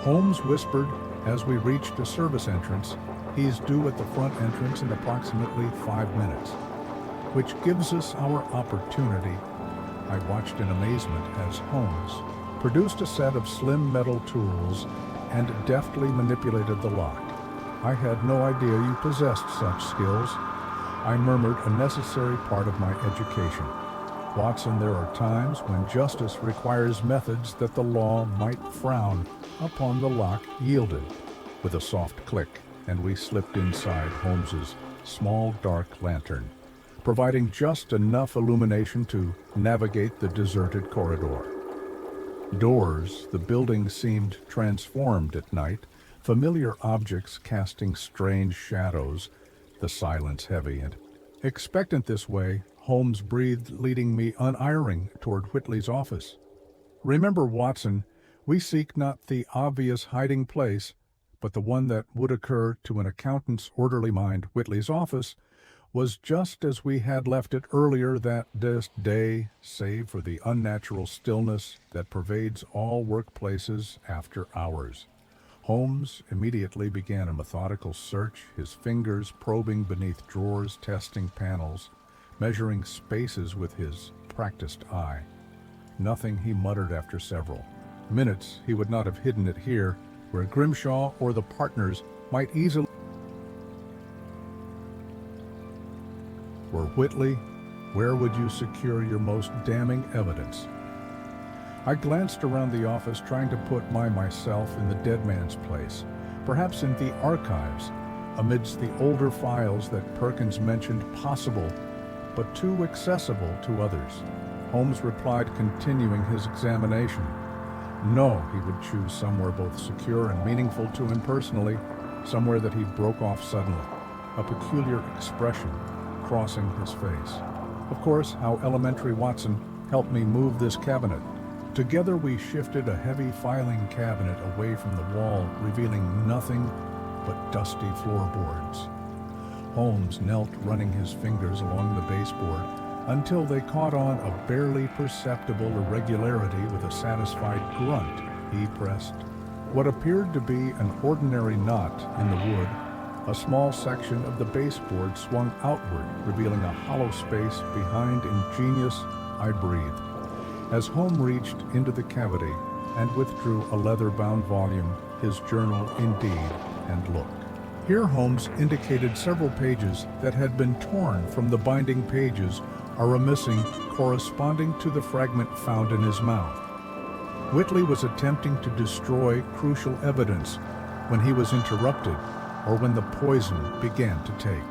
Holmes whispered as we reached a service entrance, "He's due at the front entrance in approximately 5 minutes," which gives us our opportunity. I watched in amazement as Holmes produced a set of slim metal tools and deftly manipulated the lock. "I had no idea you possessed such skills," I murmured, a necessary part of my education. "Watson, there are times when justice requires methods that the law might frown upon." The lock yielded with a soft click, and we slipped inside Holmes's small dark lantern, providing just enough illumination to navigate the deserted corridor. Doors, the building seemed transformed at night, familiar objects casting strange shadows, the silence heavy and expectant. This way, Holmes breathed, leading me unerring toward Whitley's office. "Remember, Watson, we seek not the obvious hiding place, but the one that would occur to an accountant's orderly mind." Whitley's office was just as we had left it earlier that day, save for the unnatural stillness that pervades all workplaces after hours. Holmes immediately began a methodical search, his fingers probing beneath drawers, testing panels, measuring spaces with his practiced eye. "Nothing," he muttered after several minutes. He would not have hidden it here, where Grimshaw or the partners might easily. Were Whitley, where would you secure your most damning evidence? I glanced around the office, trying to put myself in the dead man's place, perhaps in the archives, amidst the older files that Perkins mentioned possible, but too accessible to others. Holmes replied, continuing his examination. No, he would choose somewhere both secure and meaningful to him personally, somewhere that he broke off suddenly, a peculiar expression crossing his face. Of course, how elementary. Watson helped me move this cabinet. Together we shifted a heavy filing cabinet away from the wall, revealing nothing but dusty floorboards. Holmes knelt, running his fingers along the baseboard until they caught on a barely perceptible irregularity. With a satisfied grunt, he pressed what appeared to be an ordinary knot in the wood. A small section of the baseboard swung outward, revealing a hollow space behind. Ingenious, I breathed, as Holmes reached into the cavity and withdrew a leather-bound volume, his journal indeed, and look. Here Holmes indicated several pages that had been torn from the binding. Pages are missing, corresponding to the fragment found in his mouth. Whitley was attempting to destroy crucial evidence when he was interrupted, or when the poison began to take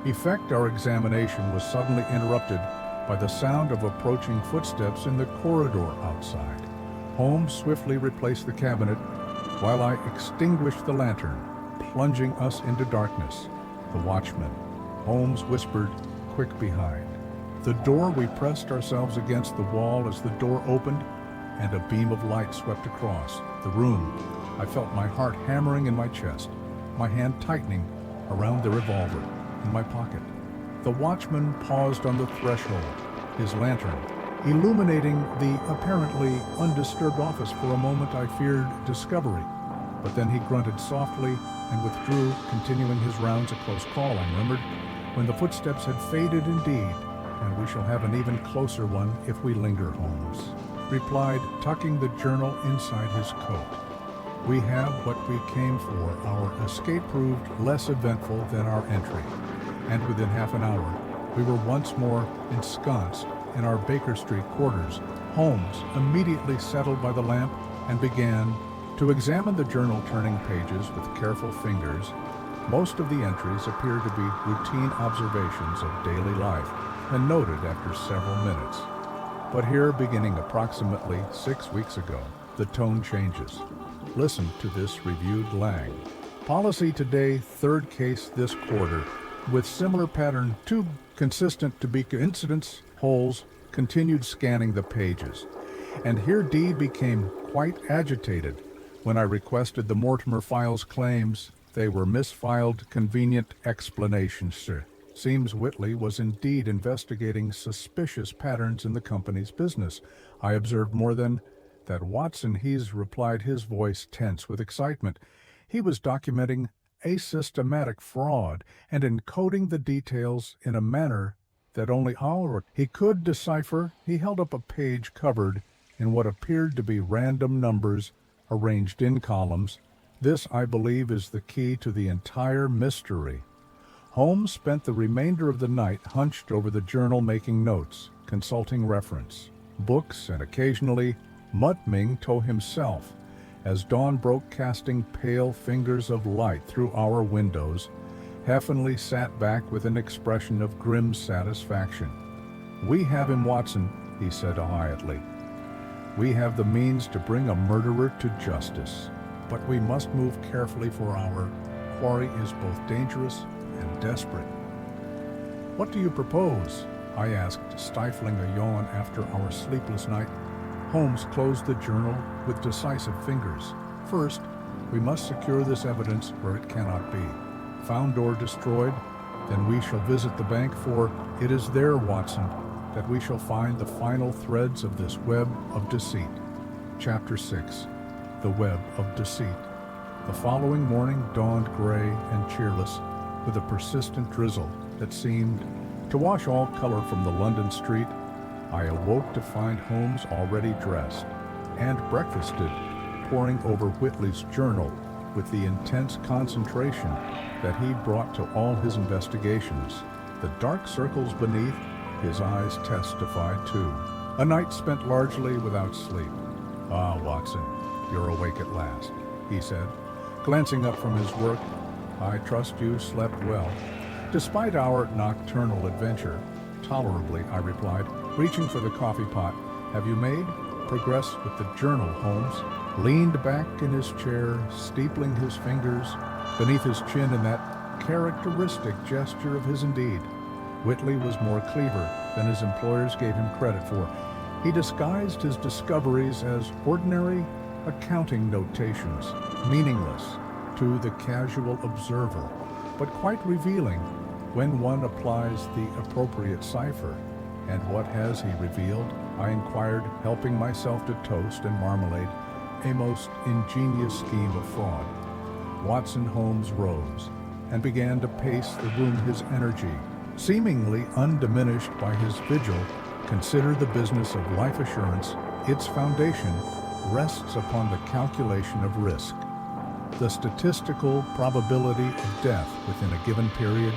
effect. Our examination was suddenly interrupted by the sound of approaching footsteps in the corridor outside. Holmes swiftly replaced the cabinet while I extinguished the lantern, plunging us into darkness. "The watchman," Holmes whispered, quick behind the door. We pressed ourselves against the wall as the door opened and a beam of light swept across the room. I felt my heart hammering in my chest, my hand tightening around the revolver in my pocket. The watchman paused on the threshold, his lantern illuminating the apparently undisturbed office. For a moment I feared discovery, but then he grunted softly and withdrew, continuing his rounds. A close call, I murmured, when the footsteps had faded indeed. "And we shall have an even closer one if we linger," Holmes replied, tucking the journal inside his coat. "We have what we came for." Our escape proved less eventful than our entry, and within half an hour we were once more ensconced in our Baker Street quarters. Holmes immediately settled by the lamp and began to examine the journal, turning pages with careful fingers. Most of the entries appeared to be routine observations of daily life, and noted after several minutes. But here, beginning approximately 6 weeks ago, the tone changes. Listen to this reviewed Lang. "Policy today, third case this quarter, with similar pattern, too consistent to be coincidence." Holmes continued scanning the pages, and here D became quite agitated when I requested the Mortimer files. Claims they were misfiled. Convenient explanation, sir. Seems Whitley was indeed investigating suspicious patterns in the company's business. I observed more than that. Watson, he's replied, his voice tense with excitement. He was documenting a systematic fraud and encoding the details in a manner that only he could decipher. He held up a page covered in what appeared to be random numbers arranged in columns. This, I believe, is the key to the entire mystery. Holmes spent the remainder of the night hunched over the journal, making notes, consulting reference books, and occasionally muttering to himself. As dawn broke, casting pale fingers of light through our windows, Heffenley sat back with an expression of grim satisfaction. "We have him, Watson," he said quietly. "We have the means to bring a murderer to justice. But we must move carefully, for our quarry is both dangerous and desperate." "What do you propose?" I asked, stifling a yawn after our sleepless night. Holmes closed the journal with decisive fingers. "First, we must secure this evidence where it cannot be. Found or destroyed, then we shall visit the bank, for it is there, Watson, that we shall find the final threads of this web of deceit." Chapter 6. The Web of Deceit. The following morning dawned gray and cheerless, with a persistent drizzle that seemed to wash all color from the London street. I awoke to find Holmes already dressed and breakfasted, poring over Whitley's journal with the intense concentration that he brought to all his investigations. The dark circles beneath his eyes testified too. A night spent largely without sleep. "Ah, Watson, you're awake at last," he said, glancing up from his work. "I trust you slept well." "Despite our nocturnal adventure, tolerably," I replied, reaching for the coffee pot. "Have you made progress with the journal?" Holmes leaned back in his chair, steepling his fingers beneath his chin in that characteristic gesture of his. Indeed, Whitley was more clever than his employers gave him credit for. He disguised his discoveries as ordinary accounting notations, meaningless to the casual observer, but quite revealing when one applies the appropriate cipher. "And what has he revealed?" I inquired, helping myself to toast and marmalade. "A most ingenious scheme of fraud." Watson Holmes rose and began to pace the room, his energy seemingly undiminished by his vigil. "Consider the business of life assurance. Its foundation rests upon the calculation of risk, the statistical probability of death within a given period.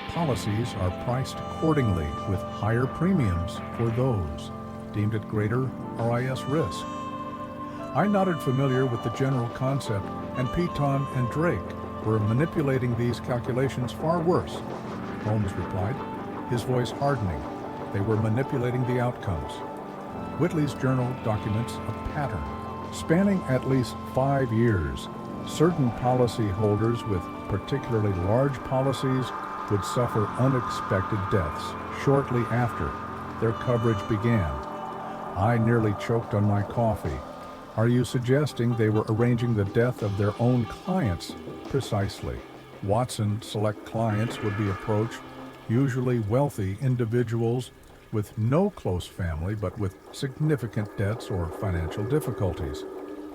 Policies are priced accordingly, with higher premiums for those deemed at greater RIS risk." I nodded, familiar with the general concept, and Peton and Drake were manipulating these calculations far worse, Holmes replied, his voice hardening. "They were manipulating the outcomes." Whitley's journal documents a pattern spanning at least 5 years. Certain policyholders with particularly large policies would suffer unexpected deaths shortly after their coverage began. I nearly choked on my coffee. "Are you suggesting they were arranging the death of their own clients?" "Precisely. Watson select clients would be approached, usually wealthy individuals with no close family but with significant debts or financial difficulties.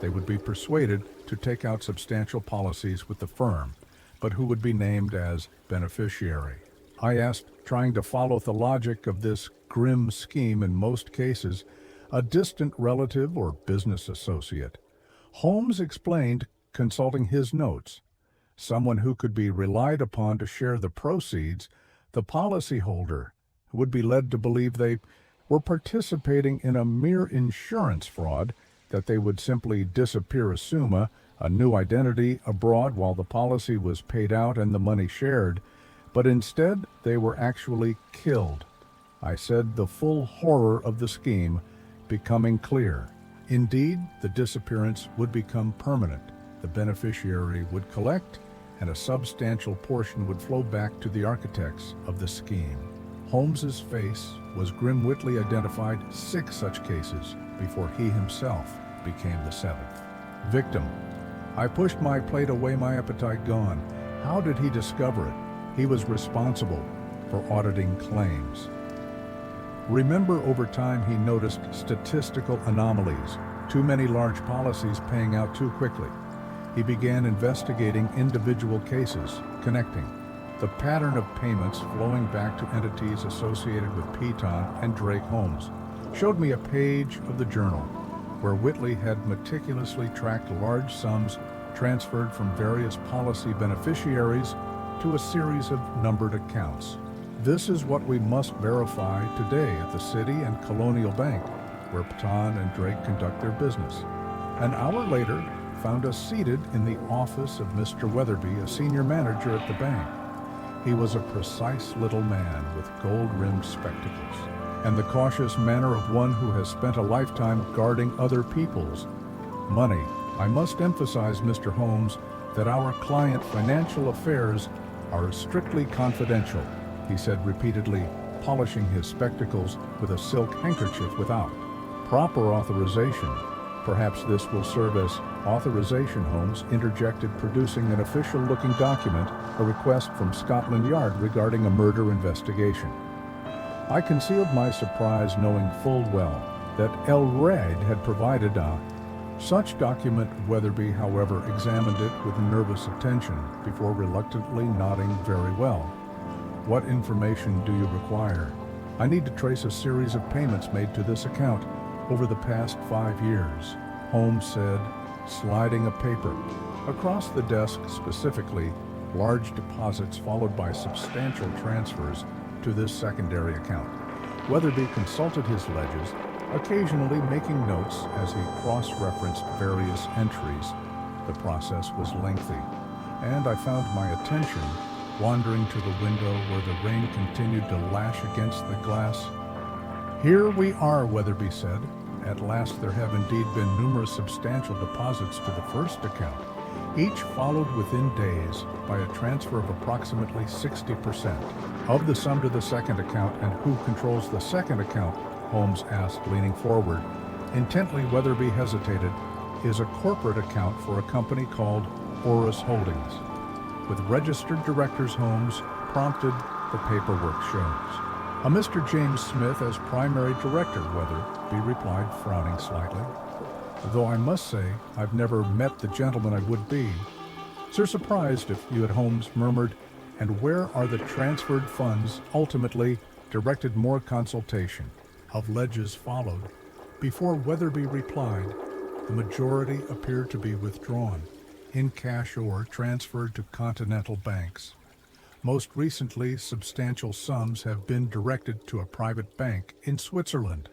They would be persuaded to take out substantial policies with the firm, but who would be named as beneficiary." I asked, trying to follow the logic of this grim scheme. "In most cases, a distant relative or business associate." Holmes explained, consulting his notes. "Someone who could be relied upon to share the proceeds. The policyholder would be led to believe they were participating in a mere insurance fraud, that they would simply disappear, assume a new identity abroad while the policy was paid out and the money shared, but instead they were actually killed." I said, the full horror of the scheme becoming clear. Indeed, the disappearance would become permanent. The beneficiary would collect, and a substantial portion would flow back to the architects of the scheme. Holmes's face was grim. Whitley identified 6 such cases before he himself became the 7th victim. I pushed my plate away, my appetite gone. How did he discover it? He was responsible for auditing claims. Remember, over time he noticed statistical anomalies, too many large policies paying out too quickly. He began investigating individual cases, connecting the pattern of payments flowing back to entities associated with Piton and Drake Holmes. Showed me a page of the journal where Whitley had meticulously tracked large sums transferred from various policy beneficiaries to a series of numbered accounts. This is what we must verify today at the City and Colonial Bank, where Piton and Drake conduct their business. An hour later, found us seated in the office of Mr. Weatherby, a senior manager at the bank. He was a precise little man with gold-rimmed spectacles, and the cautious manner of one who has spent a lifetime guarding other people's money. I must emphasize, Mr. Holmes, that our client financial affairs are strictly confidential, he said repeatedly, polishing his spectacles with a silk handkerchief without proper authorization. Perhaps this will serve as authorization, Holmes interjected, producing an official-looking document, a request from Scotland Yard regarding a murder investigation. I concealed my surprise, knowing full well that El Raid had provided such document. Weatherby, however, examined it with nervous attention before reluctantly nodding very well. What information do you require? I need to trace a series of payments made to this account over the past 5 years, Holmes said, sliding a paper across the desk, specifically large deposits followed by substantial transfers to this secondary account. Weatherby consulted his ledgers, occasionally making notes as he cross-referenced various entries. The process was lengthy, and I found my attention wandering to the window where the rain continued to lash against the glass. Here we are, Weatherby said. At last there have indeed been numerous substantial deposits to the first account, each followed within days by a transfer of approximately 60% of the sum to the second account. And who controls the second account? Holmes asked, leaning forward. Intently, Weatherby hesitated. Is a corporate account for a company called Orus Holdings, with registered directors, Holmes prompted. The paperwork shows a Mr. James Smith as primary director, Weatherby replied, frowning slightly. Though I must say, I've never met the gentleman I would be. Sir, surprised if you had, Holmes murmured. And where are the transferred funds? Ultimately, directed more consultation of ledgers followed. Before Weatherby replied, the majority appeared to be withdrawn, in cash or transferred to continental banks. Most recently, substantial sums have been directed to a private bank in Switzerland.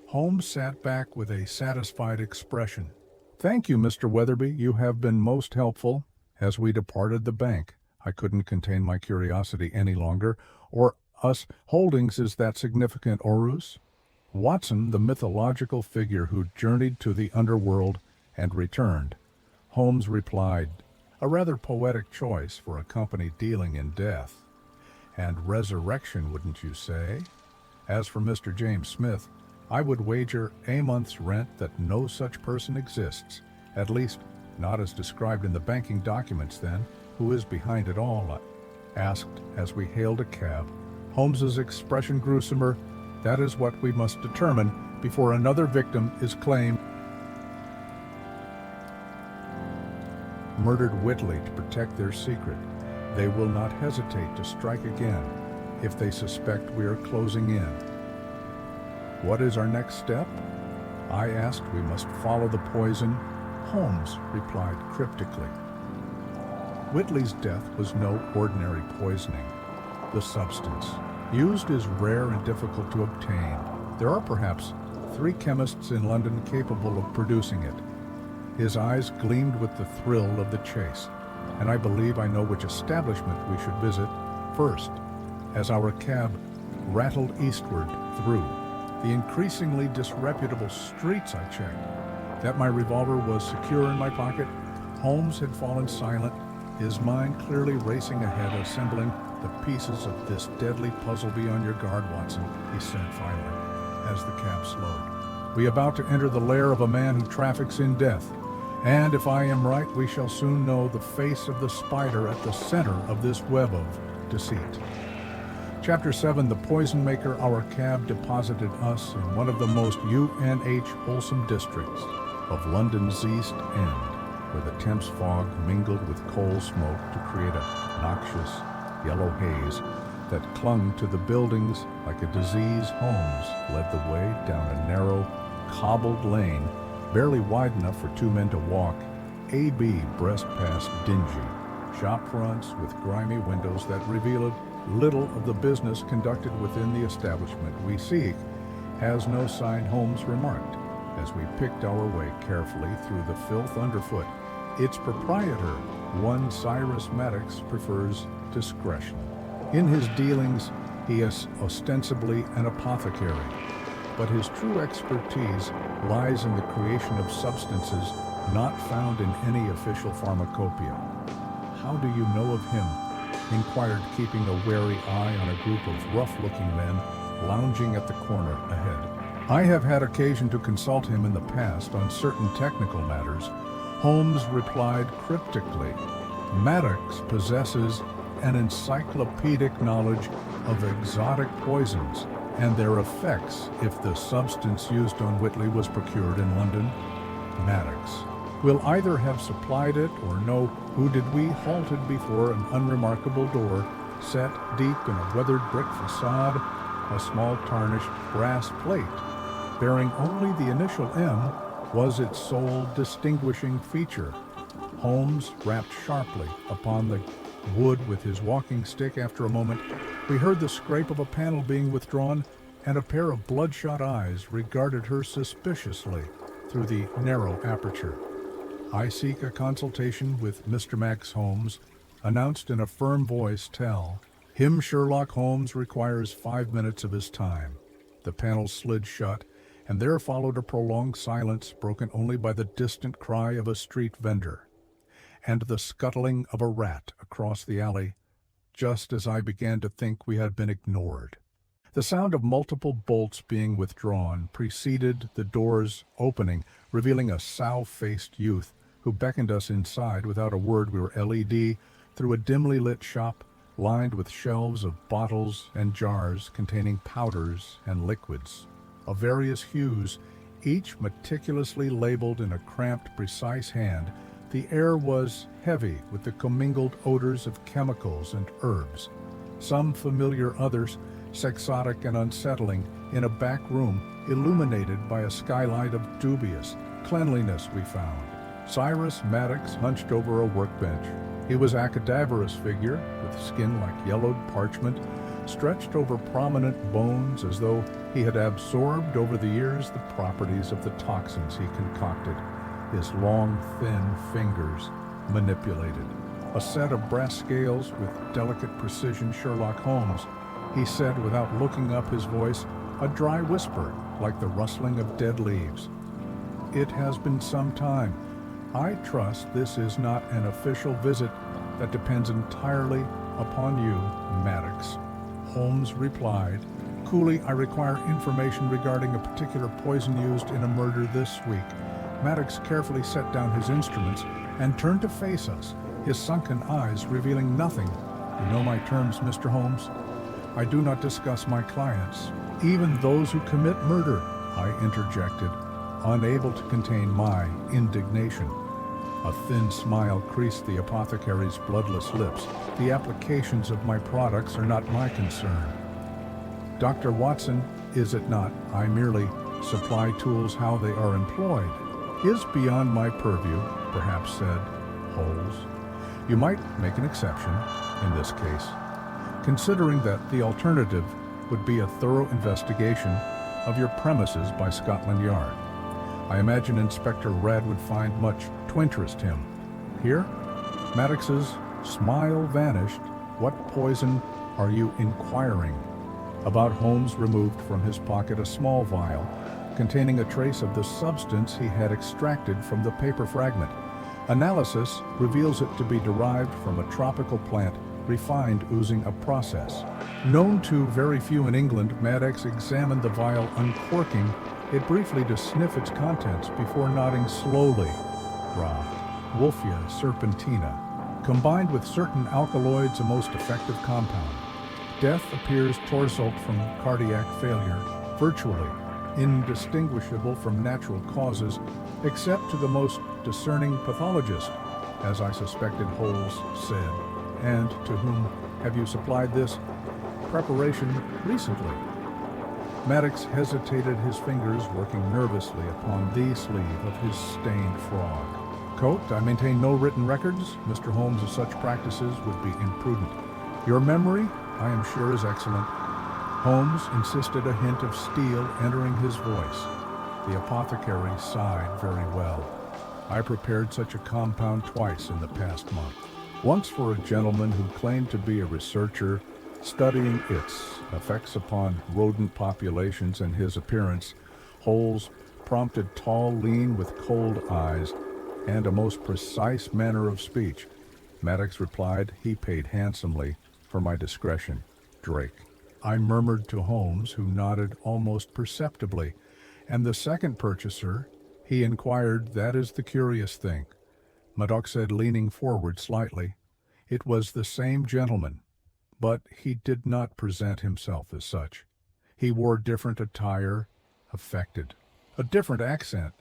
Holmes sat back with a satisfied expression. Thank you, Mr. Weatherby. You have been most helpful. As we departed the bank, I couldn't contain my curiosity any longer. Or us Holdings, is that significant, Orus? Watson, the mythological figure who journeyed to the underworld and returned. Holmes replied, a rather poetic choice for a company dealing in death and resurrection, wouldn't you say? As for Mr. James Smith, I would wager a month's rent that no such person exists, at least not as described in the banking documents. Then, who is behind it all? I asked as we hailed a cab. Holmes's expression gruesomer. That is what we must determine before another victim is claimed. Murdered Whitley to protect their secret. They will not hesitate to strike again if they suspect we are closing in. What is our next step? I asked. We must follow the poison, Holmes replied cryptically. Whitley's death was no ordinary poisoning. The substance used is rare and difficult to obtain. There are perhaps 3 chemists in London capable of producing it. His eyes gleamed with the thrill of the chase, and I believe I know which establishment we should visit first. As our cab rattled eastward through the increasingly disreputable streets, I checked that my revolver was secure in my pocket. Holmes had fallen silent, his mind clearly racing ahead, assembling the pieces of this deadly puzzle. Be on your guard, Watson, he said finally, as the cab slowed. We are about to enter the lair of a man who traffics in death. And if I am right, we shall soon know the face of the spider at the center of this web of deceit. Chapter 7, The Poison Maker. Our cab deposited us in one of the most UNH wholesome districts of London's East End, where the Thames fog mingled with coal smoke to create a noxious yellow haze that clung to the buildings like a disease. Holmes led the way down a narrow, cobbled lane, barely wide enough for two men to walk, A.B. breast past dingy shop fronts with grimy windows that revealed little of the business conducted within the establishment we seek. Has no sign, Holmes remarked, as we picked our way carefully through the filth underfoot. Its proprietor, one Cyrus Maddox, prefers discretion. In his dealings, he is ostensibly an apothecary, but his true expertise lies in the creation of substances not found in any official pharmacopoeia. How do you know of him? Inquired, keeping a wary eye on a group of rough-looking men lounging at the corner ahead. I have had occasion to consult him in the past on certain technical matters. Holmes replied cryptically. Maddox possesses an encyclopedic knowledge of exotic poisons and their effects if the substance used on Whitley was procured in London. Maddox will either have supplied it or know who did. We halted before an unremarkable door set deep in a weathered brick facade, a small tarnished brass plate bearing only the initial M was its sole distinguishing feature. Holmes rapped sharply upon the wood with his walking stick. After a moment, we heard the scrape of a panel being withdrawn, and a pair of bloodshot eyes regarded her suspiciously through the narrow aperture. I seek a consultation with Mr. Max Holmes, announced in a firm voice. Tell him Sherlock Holmes requires 5 minutes of his time. The panel slid shut, and there followed a prolonged silence broken only by the distant cry of a street vendor and the scuttling of a rat across the alley, just as I began to think we had been ignored. The sound of multiple bolts being withdrawn preceded the door's opening, revealing a sow-faced youth who beckoned us inside. Without a word, we were led through a dimly lit shop lined with shelves of bottles and jars containing powders and liquids of various hues, each meticulously labeled in a cramped, precise hand. The air was heavy with the commingled odors of chemicals and herbs, some familiar, others quixotic and unsettling. In a back room, illuminated by a skylight of dubious cleanliness, we found Cyrus Maddox hunched over a workbench. He was a cadaverous figure, with skin like yellowed parchment, stretched over prominent bones as though he had absorbed over the years the properties of the toxins he concocted. His long, thin fingers manipulated a set of brass scales with delicate precision. Sherlock Holmes, he said without looking up, his voice a dry whisper like the rustling of dead leaves. It has been some time. I trust this is not an official visit that depends entirely upon you, Maddox. Holmes replied coolly, I require information regarding a particular poison used in a murder this week. Maddox carefully set down his instruments and turned to face us, his sunken eyes revealing nothing. You know my terms, Mr. Holmes. I do not discuss my clients, even those who commit murder, I interjected, unable to contain my indignation. A thin smile creased the apothecary's bloodless lips. The applications of my products are not my concern. Dr. Watson, is it not? I merely supply tools. How they are employed is beyond my purview, perhaps, said Holmes. You might make an exception in this case, considering that the alternative would be a thorough investigation of your premises by Scotland Yard. I imagine Inspector Red would find much to interest him. Here? Maddox's smile vanished. What poison are you inquiring about? Holmes removed from his pocket a small vial containing a trace of the substance he had extracted from the paper fragment. Analysis reveals it to be derived from a tropical plant, refined oozing a process known to very few in England. Maddox examined the vial, uncorking it briefly to sniff its contents before nodding slowly. Wolfia serpentina, combined with certain alkaloids, a most effective compound. Death appears torso from cardiac failure, virtually indistinguishable from natural causes, except to the most discerning pathologist, as I suspected Holmes said. And to whom have you supplied this preparation recently? Maddox hesitated, his fingers working nervously upon the sleeve of his stained frog coat. I maintain no written records, Mr. Holmes, of such practices would be imprudent. Your memory, I am sure, is excellent. Holmes insisted, a hint of steel entering his voice. The apothecary sighed. Very well. I prepared such a compound twice in the past month. Once for a gentleman who claimed to be a researcher studying its effects upon rodent populations and his appearance. Holmes prompted, tall, lean, with cold eyes, and a most precise manner of speech. Maddox replied he paid handsomely for my discretion. Drake. I murmured to Holmes, who nodded almost perceptibly. And the second purchaser, he inquired. That is the curious thing. Maddox said, leaning forward slightly. It was the same gentleman, but he did not present himself as such. He wore different attire, affected a different accent,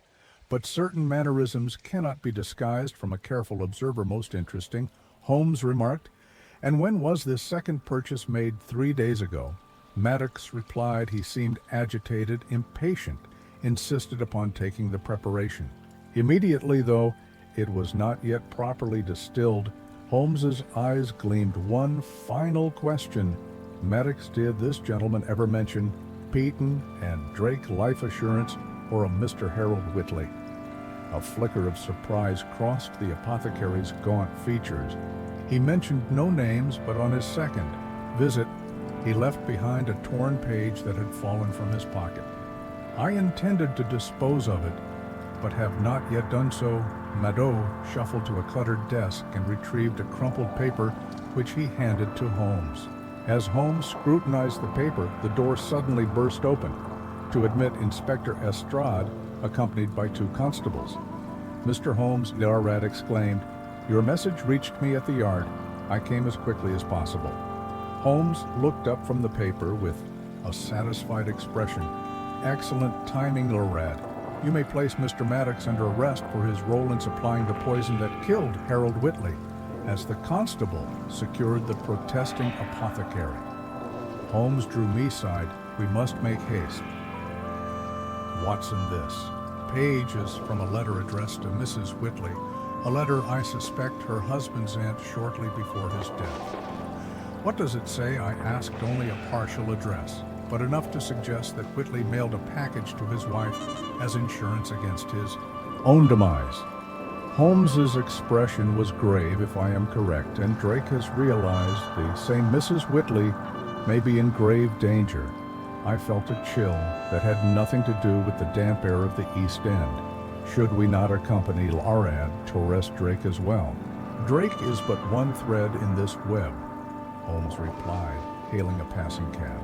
but certain mannerisms cannot be disguised from a careful observer. Most interesting, Holmes remarked. And when was this second purchase made? 3 days ago. Maddox replied he seemed agitated, impatient, insisted upon taking the preparation. Immediately, though it was not yet properly distilled, Holmes's eyes gleamed. One final question. Maddox, did this gentleman ever mention Peyton and Drake Life Assurance or a Mr. Harold Whitley? A flicker of surprise crossed the apothecary's gaunt features. He mentioned no names, but on his second visit, he left behind a torn page that had fallen from his pocket. I intended to dispose of it, but have not yet done so. Madaut shuffled to a cluttered desk and retrieved a crumpled paper, which he handed to Holmes. As Holmes scrutinized the paper, the door suddenly burst open to admit Inspector Estrade, accompanied by 2 constables. Mr. Holmes, Larat exclaimed, your message reached me at the yard. I came as quickly as possible. Holmes looked up from the paper with a satisfied expression. Excellent timing, Larat. You may place Mr. Maddox under arrest for his role in supplying the poison that killed Harold Whitley, as the constable secured the protesting apothecary. Holmes drew me aside. We must make haste. Watson, this page is from a letter addressed to Mrs. Whitley, a letter I suspect her husband's aunt shortly before his death. What does it say? I asked. Only a partial address, but enough to suggest that Whitley mailed a package to his wife as insurance against his own demise. Holmes's expression was grave, if I am correct, and Drake has realized the same Mrs. Whitley may be in grave danger. I felt a chill that had nothing to do with the damp air of the East End. Should we not accompany Larat to arrest Drake as well? Drake is but one thread in this web, Holmes replied, hailing a passing cab.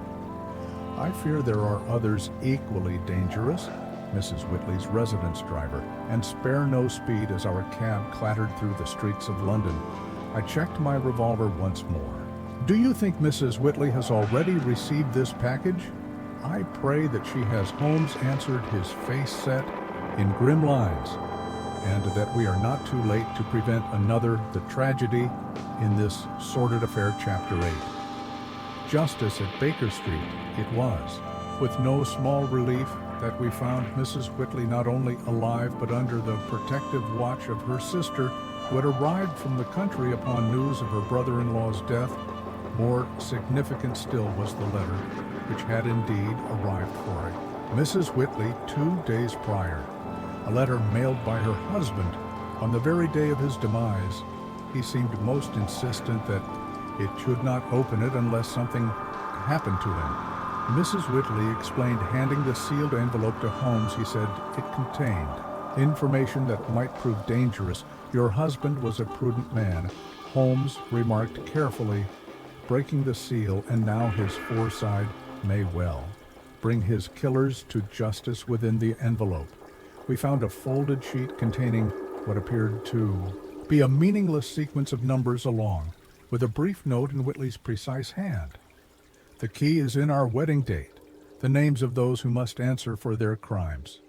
I fear there are others equally dangerous. Mrs. Whitley's residence driver, and spare no speed as our cab clattered through the streets of London. I checked my revolver once more. Do you think Mrs. Whitley has already received this package? I pray that she has. Holmes answered, his face set in grim lines, and that we are not too late to prevent another, the tragedy in this sordid affair. Chapter 8. Justice at Baker Street it was, with no small relief that we found Mrs. Whitley not only alive but under the protective watch of her sister, who had arrived from the country upon news of her brother-in-law's death. More significant still was the letter, which had indeed arrived for Mrs. Whitley 2 days prior, a letter mailed by her husband on the very day of his demise. He seemed most insistent that it should not open it unless something happened to him. Mrs. Whitley explained, handing the sealed envelope to Holmes. He said it contained information that might prove dangerous. Your husband was a prudent man, Holmes remarked carefully, breaking the seal, and now his foresight may well bring his killers to justice. Within the envelope, we found a folded sheet containing what appeared to be a meaningless sequence of numbers along with a brief note in Whitley's precise hand. The key is in our wedding date, the names of those who must answer for their crimes.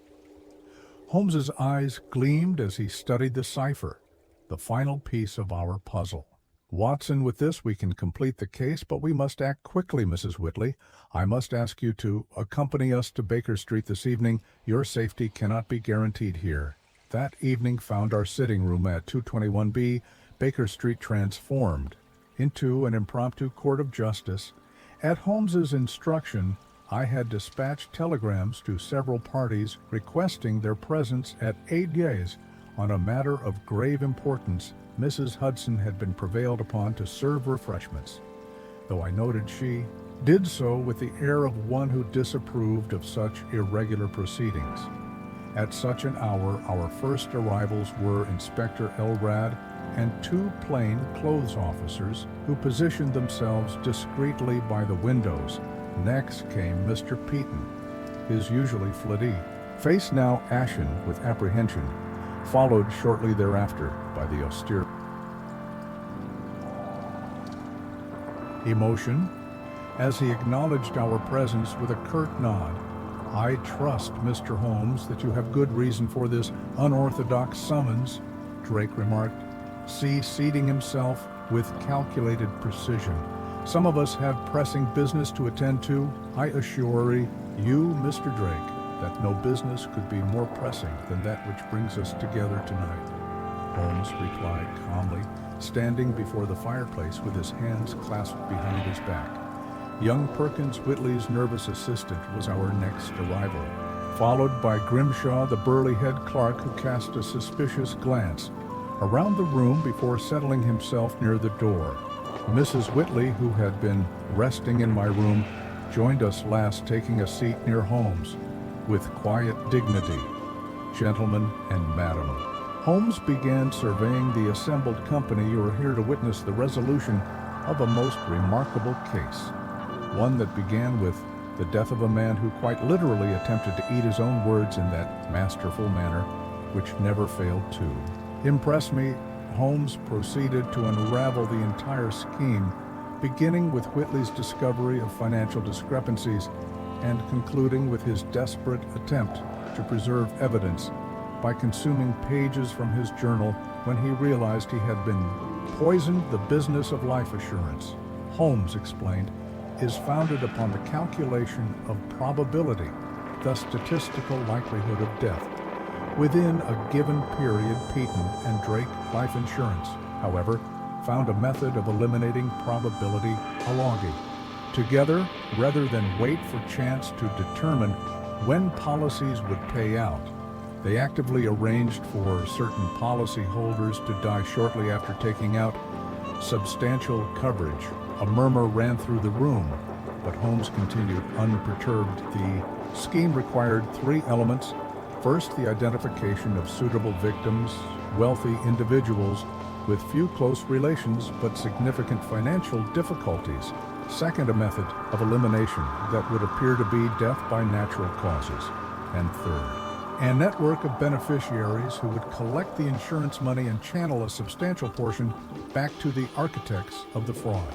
Holmes's eyes gleamed as he studied the cipher, the final piece of our puzzle. Watson, with this we can complete the case, but we must act quickly, Mrs. Whitley. I must ask you to accompany us to Baker Street this evening. Your safety cannot be guaranteed here. That evening found our sitting room at 221B Baker Street transformed into an impromptu court of justice. At Holmes's instruction, I had dispatched telegrams to several parties requesting their presence at Aidier's on a matter of grave importance. Mrs. Hudson had been prevailed upon to serve refreshments, though I noted she did so with the air of one who disapproved of such irregular proceedings. At such an hour, our first arrivals were Inspector Elrad and two plain clothes officers who positioned themselves discreetly by the windows. Next came Mr. Peaton, his usually flitty face now ashen with apprehension, followed shortly thereafter by the austere emotion as he acknowledged our presence with a curt nod. I trust, Mr. Holmes, that you have good reason for this unorthodox summons, Drake remarked, seating himself with calculated precision. Some of us have pressing business to attend to. I assure you, Mr. Drake, that no business could be more pressing than that which brings us together tonight, Holmes replied calmly, standing before the fireplace with his hands clasped behind his back. Young Perkins Whitley's nervous assistant was our next arrival, followed by Grimshaw, the burly head clerk, who cast a suspicious glance around the room before settling himself near the door. Mrs. Whitley, who had been resting in my room, joined us last, taking a seat near Holmes. With quiet dignity, "Gentlemen and madam," Holmes began surveying the assembled company. "You are here to witness the resolution of a most remarkable case, one that began with the death of a man who quite literally attempted to eat his own words in that masterful manner which never failed to impress me." Holmes proceeded to unravel the entire scheme, beginning with Whitley's discovery of financial discrepancies and concluding with his desperate attempt to preserve evidence by consuming pages from his journal when he realized he had been poisoned. "The business of life assurance," Holmes explained, "is founded upon the calculation of probability, the statistical likelihood of death, within a given period. Peaton and Drake Life Insurance, however, found a method of eliminating probability alonging together rather than wait for chance to determine when policies would pay out. They actively arranged for certain policy holders to die shortly after taking out substantial coverage." A murmur ran through the room, but Holmes continued unperturbed. "The scheme required three elements. First, the identification of suitable victims, wealthy individuals with few close relations but significant financial difficulties. Second, a method of elimination that would appear to be death by natural causes. And third, a network of beneficiaries who would collect the insurance money and channel a substantial portion back to the architects of the fraud."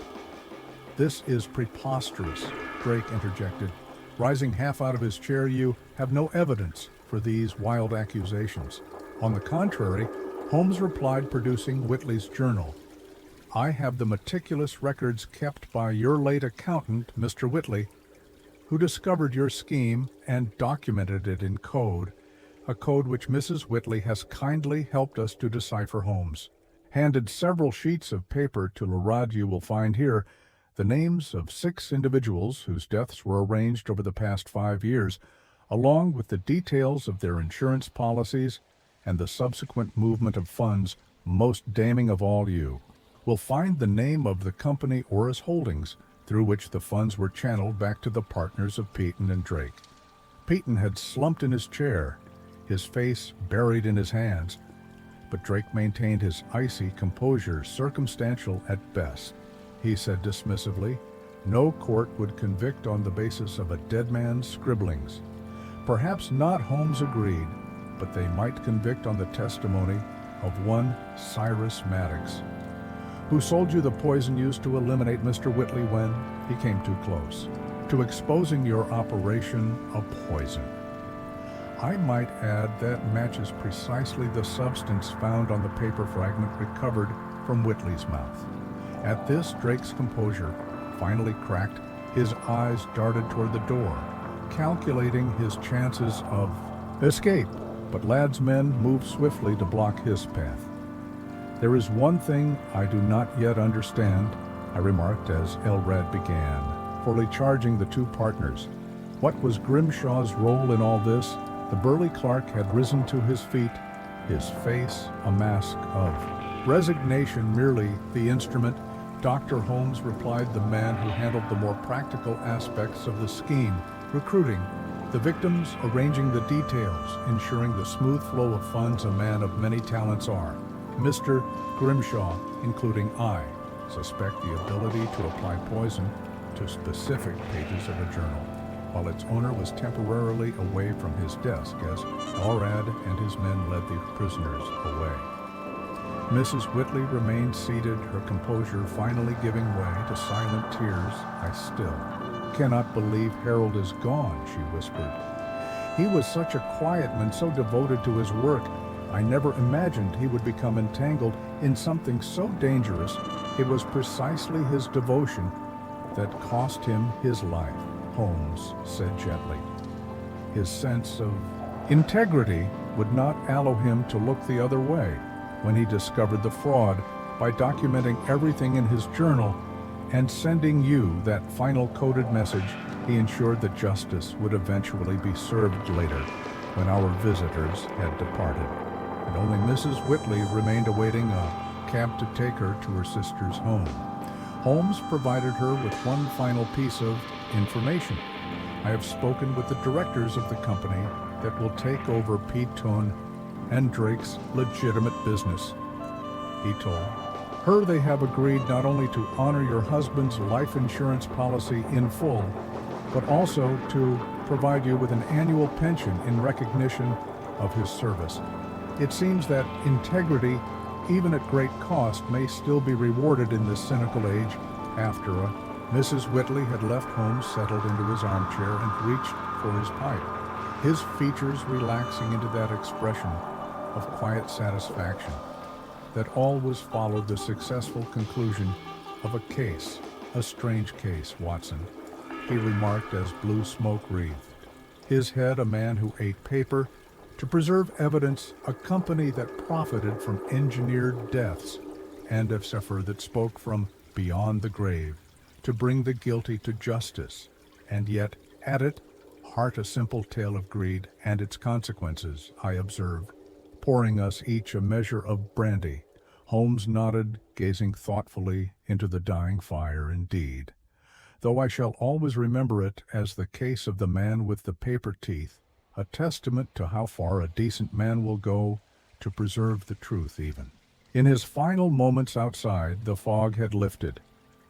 "This is preposterous," Drake interjected, rising half out of his chair. "You have no evidence for these wild accusations." "On the contrary," Holmes replied, producing Whitley's journal, "I have the meticulous records kept by your late accountant, Mr. Whitley, who discovered your scheme and documented it in code, a code which Mrs. Whitley has kindly helped us to decipher." Holmes handed several sheets of paper to Lerad. "You will find here the names of 6 individuals whose deaths were arranged over the past 5 years, along with the details of their insurance policies and the subsequent movement of funds. Most damning of all, you will find the name of the company Oris Holdings, through which the funds were channeled back to the partners of Peaton and Drake." Peaton had slumped in his chair, his face buried in his hands, but Drake maintained his icy composure. "Circumstantial at best," he said dismissively. "No court would convict on the basis of a dead man's scribblings." "Perhaps not," Holmes agreed, "but they might convict on the testimony of one Cyrus Maddox, who sold you the poison used to eliminate Mr. Whitley when he came too close to exposing your operation of poison. I might add that matches precisely the substance found on the paper fragment recovered from Whitley's mouth. At this, Drake's composure finally cracked. His eyes darted toward the door, calculating his chances of escape. But Ladd's men moved swiftly to block his path. "There is one thing I do not yet understand," I remarked as Elrod began, fully charging the two partners. What was Grimshaw's role in all this? The burly clerk had risen to his feet, his face a mask of resignation, merely the instrument. Dr. Holmes replied, the man who handled the more practical aspects of the scheme, recruiting the victims, arranging the details, ensuring the smooth flow of funds. A man of many talents are. Mr. Grimshaw, including I, suspect the ability to apply poison to specific pages of a journal, while its owner was temporarily away from his desk as Elrod and his men led the prisoners away. Mrs. Whitley remained seated, her composure finally giving way to silent tears. "I still cannot believe Harold is gone," she whispered. "He was such a quiet man, so devoted to his work. I never imagined he would become entangled in something so dangerous. It was precisely his devotion that cost him his life," Holmes said gently. His sense of integrity would not allow him to look the other way. When he discovered the fraud, by documenting everything in his journal and sending you that final coded message, he ensured that justice would eventually be served later, when our visitors had departed, and only Mrs. Whitley remained awaiting a cab to take her to her sister's home. Holmes provided her with one final piece of information. "I have spoken with the directors of the company that will take over Petone and Drake's legitimate business," he told her. "They have agreed not only to honor your husband's life insurance policy in full, but also to provide you with an annual pension in recognition of his service. It seems that integrity, even at great cost, may still be rewarded in this cynical age." After Mrs. Whitley had left, Holmes settled into his armchair and reached for his pipe, his features relaxing into that expression of quiet satisfaction that always followed the successful conclusion of a case. "A strange case, Watson," he remarked as blue smoke wreathed his head. "A man who ate paper to preserve evidence, a company that profited from engineered deaths, and a Sefer that spoke from beyond the grave to bring the guilty to justice, and yet, at it, heart a simple tale of greed and its consequences," I observed, pouring us each a measure of brandy. Holmes nodded, gazing thoughtfully into the dying fire. "Indeed, though I shall always remember it as the case of the man with the paper teeth, a testament to how far a decent man will go to preserve the truth even." In his final moments outside, the fog had lifted,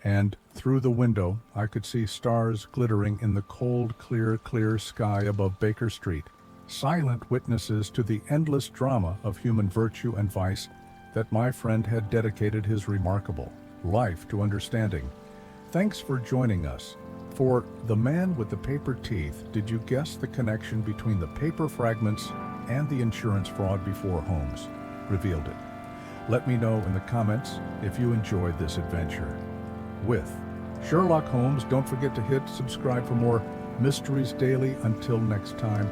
and through the window I could see stars glittering in the cold, clear sky above Baker Street, silent witnesses to the endless drama of human virtue and vice that my friend had dedicated his remarkable life to understanding. Thanks for joining us. For The Man with the Paper Teeth, did you guess the connection between the paper fragments and the insurance fraud before Holmes revealed it? Let me know in the comments if you enjoyed this adventure with Sherlock Holmes. Don't forget to hit subscribe for more mysteries daily. Until next time,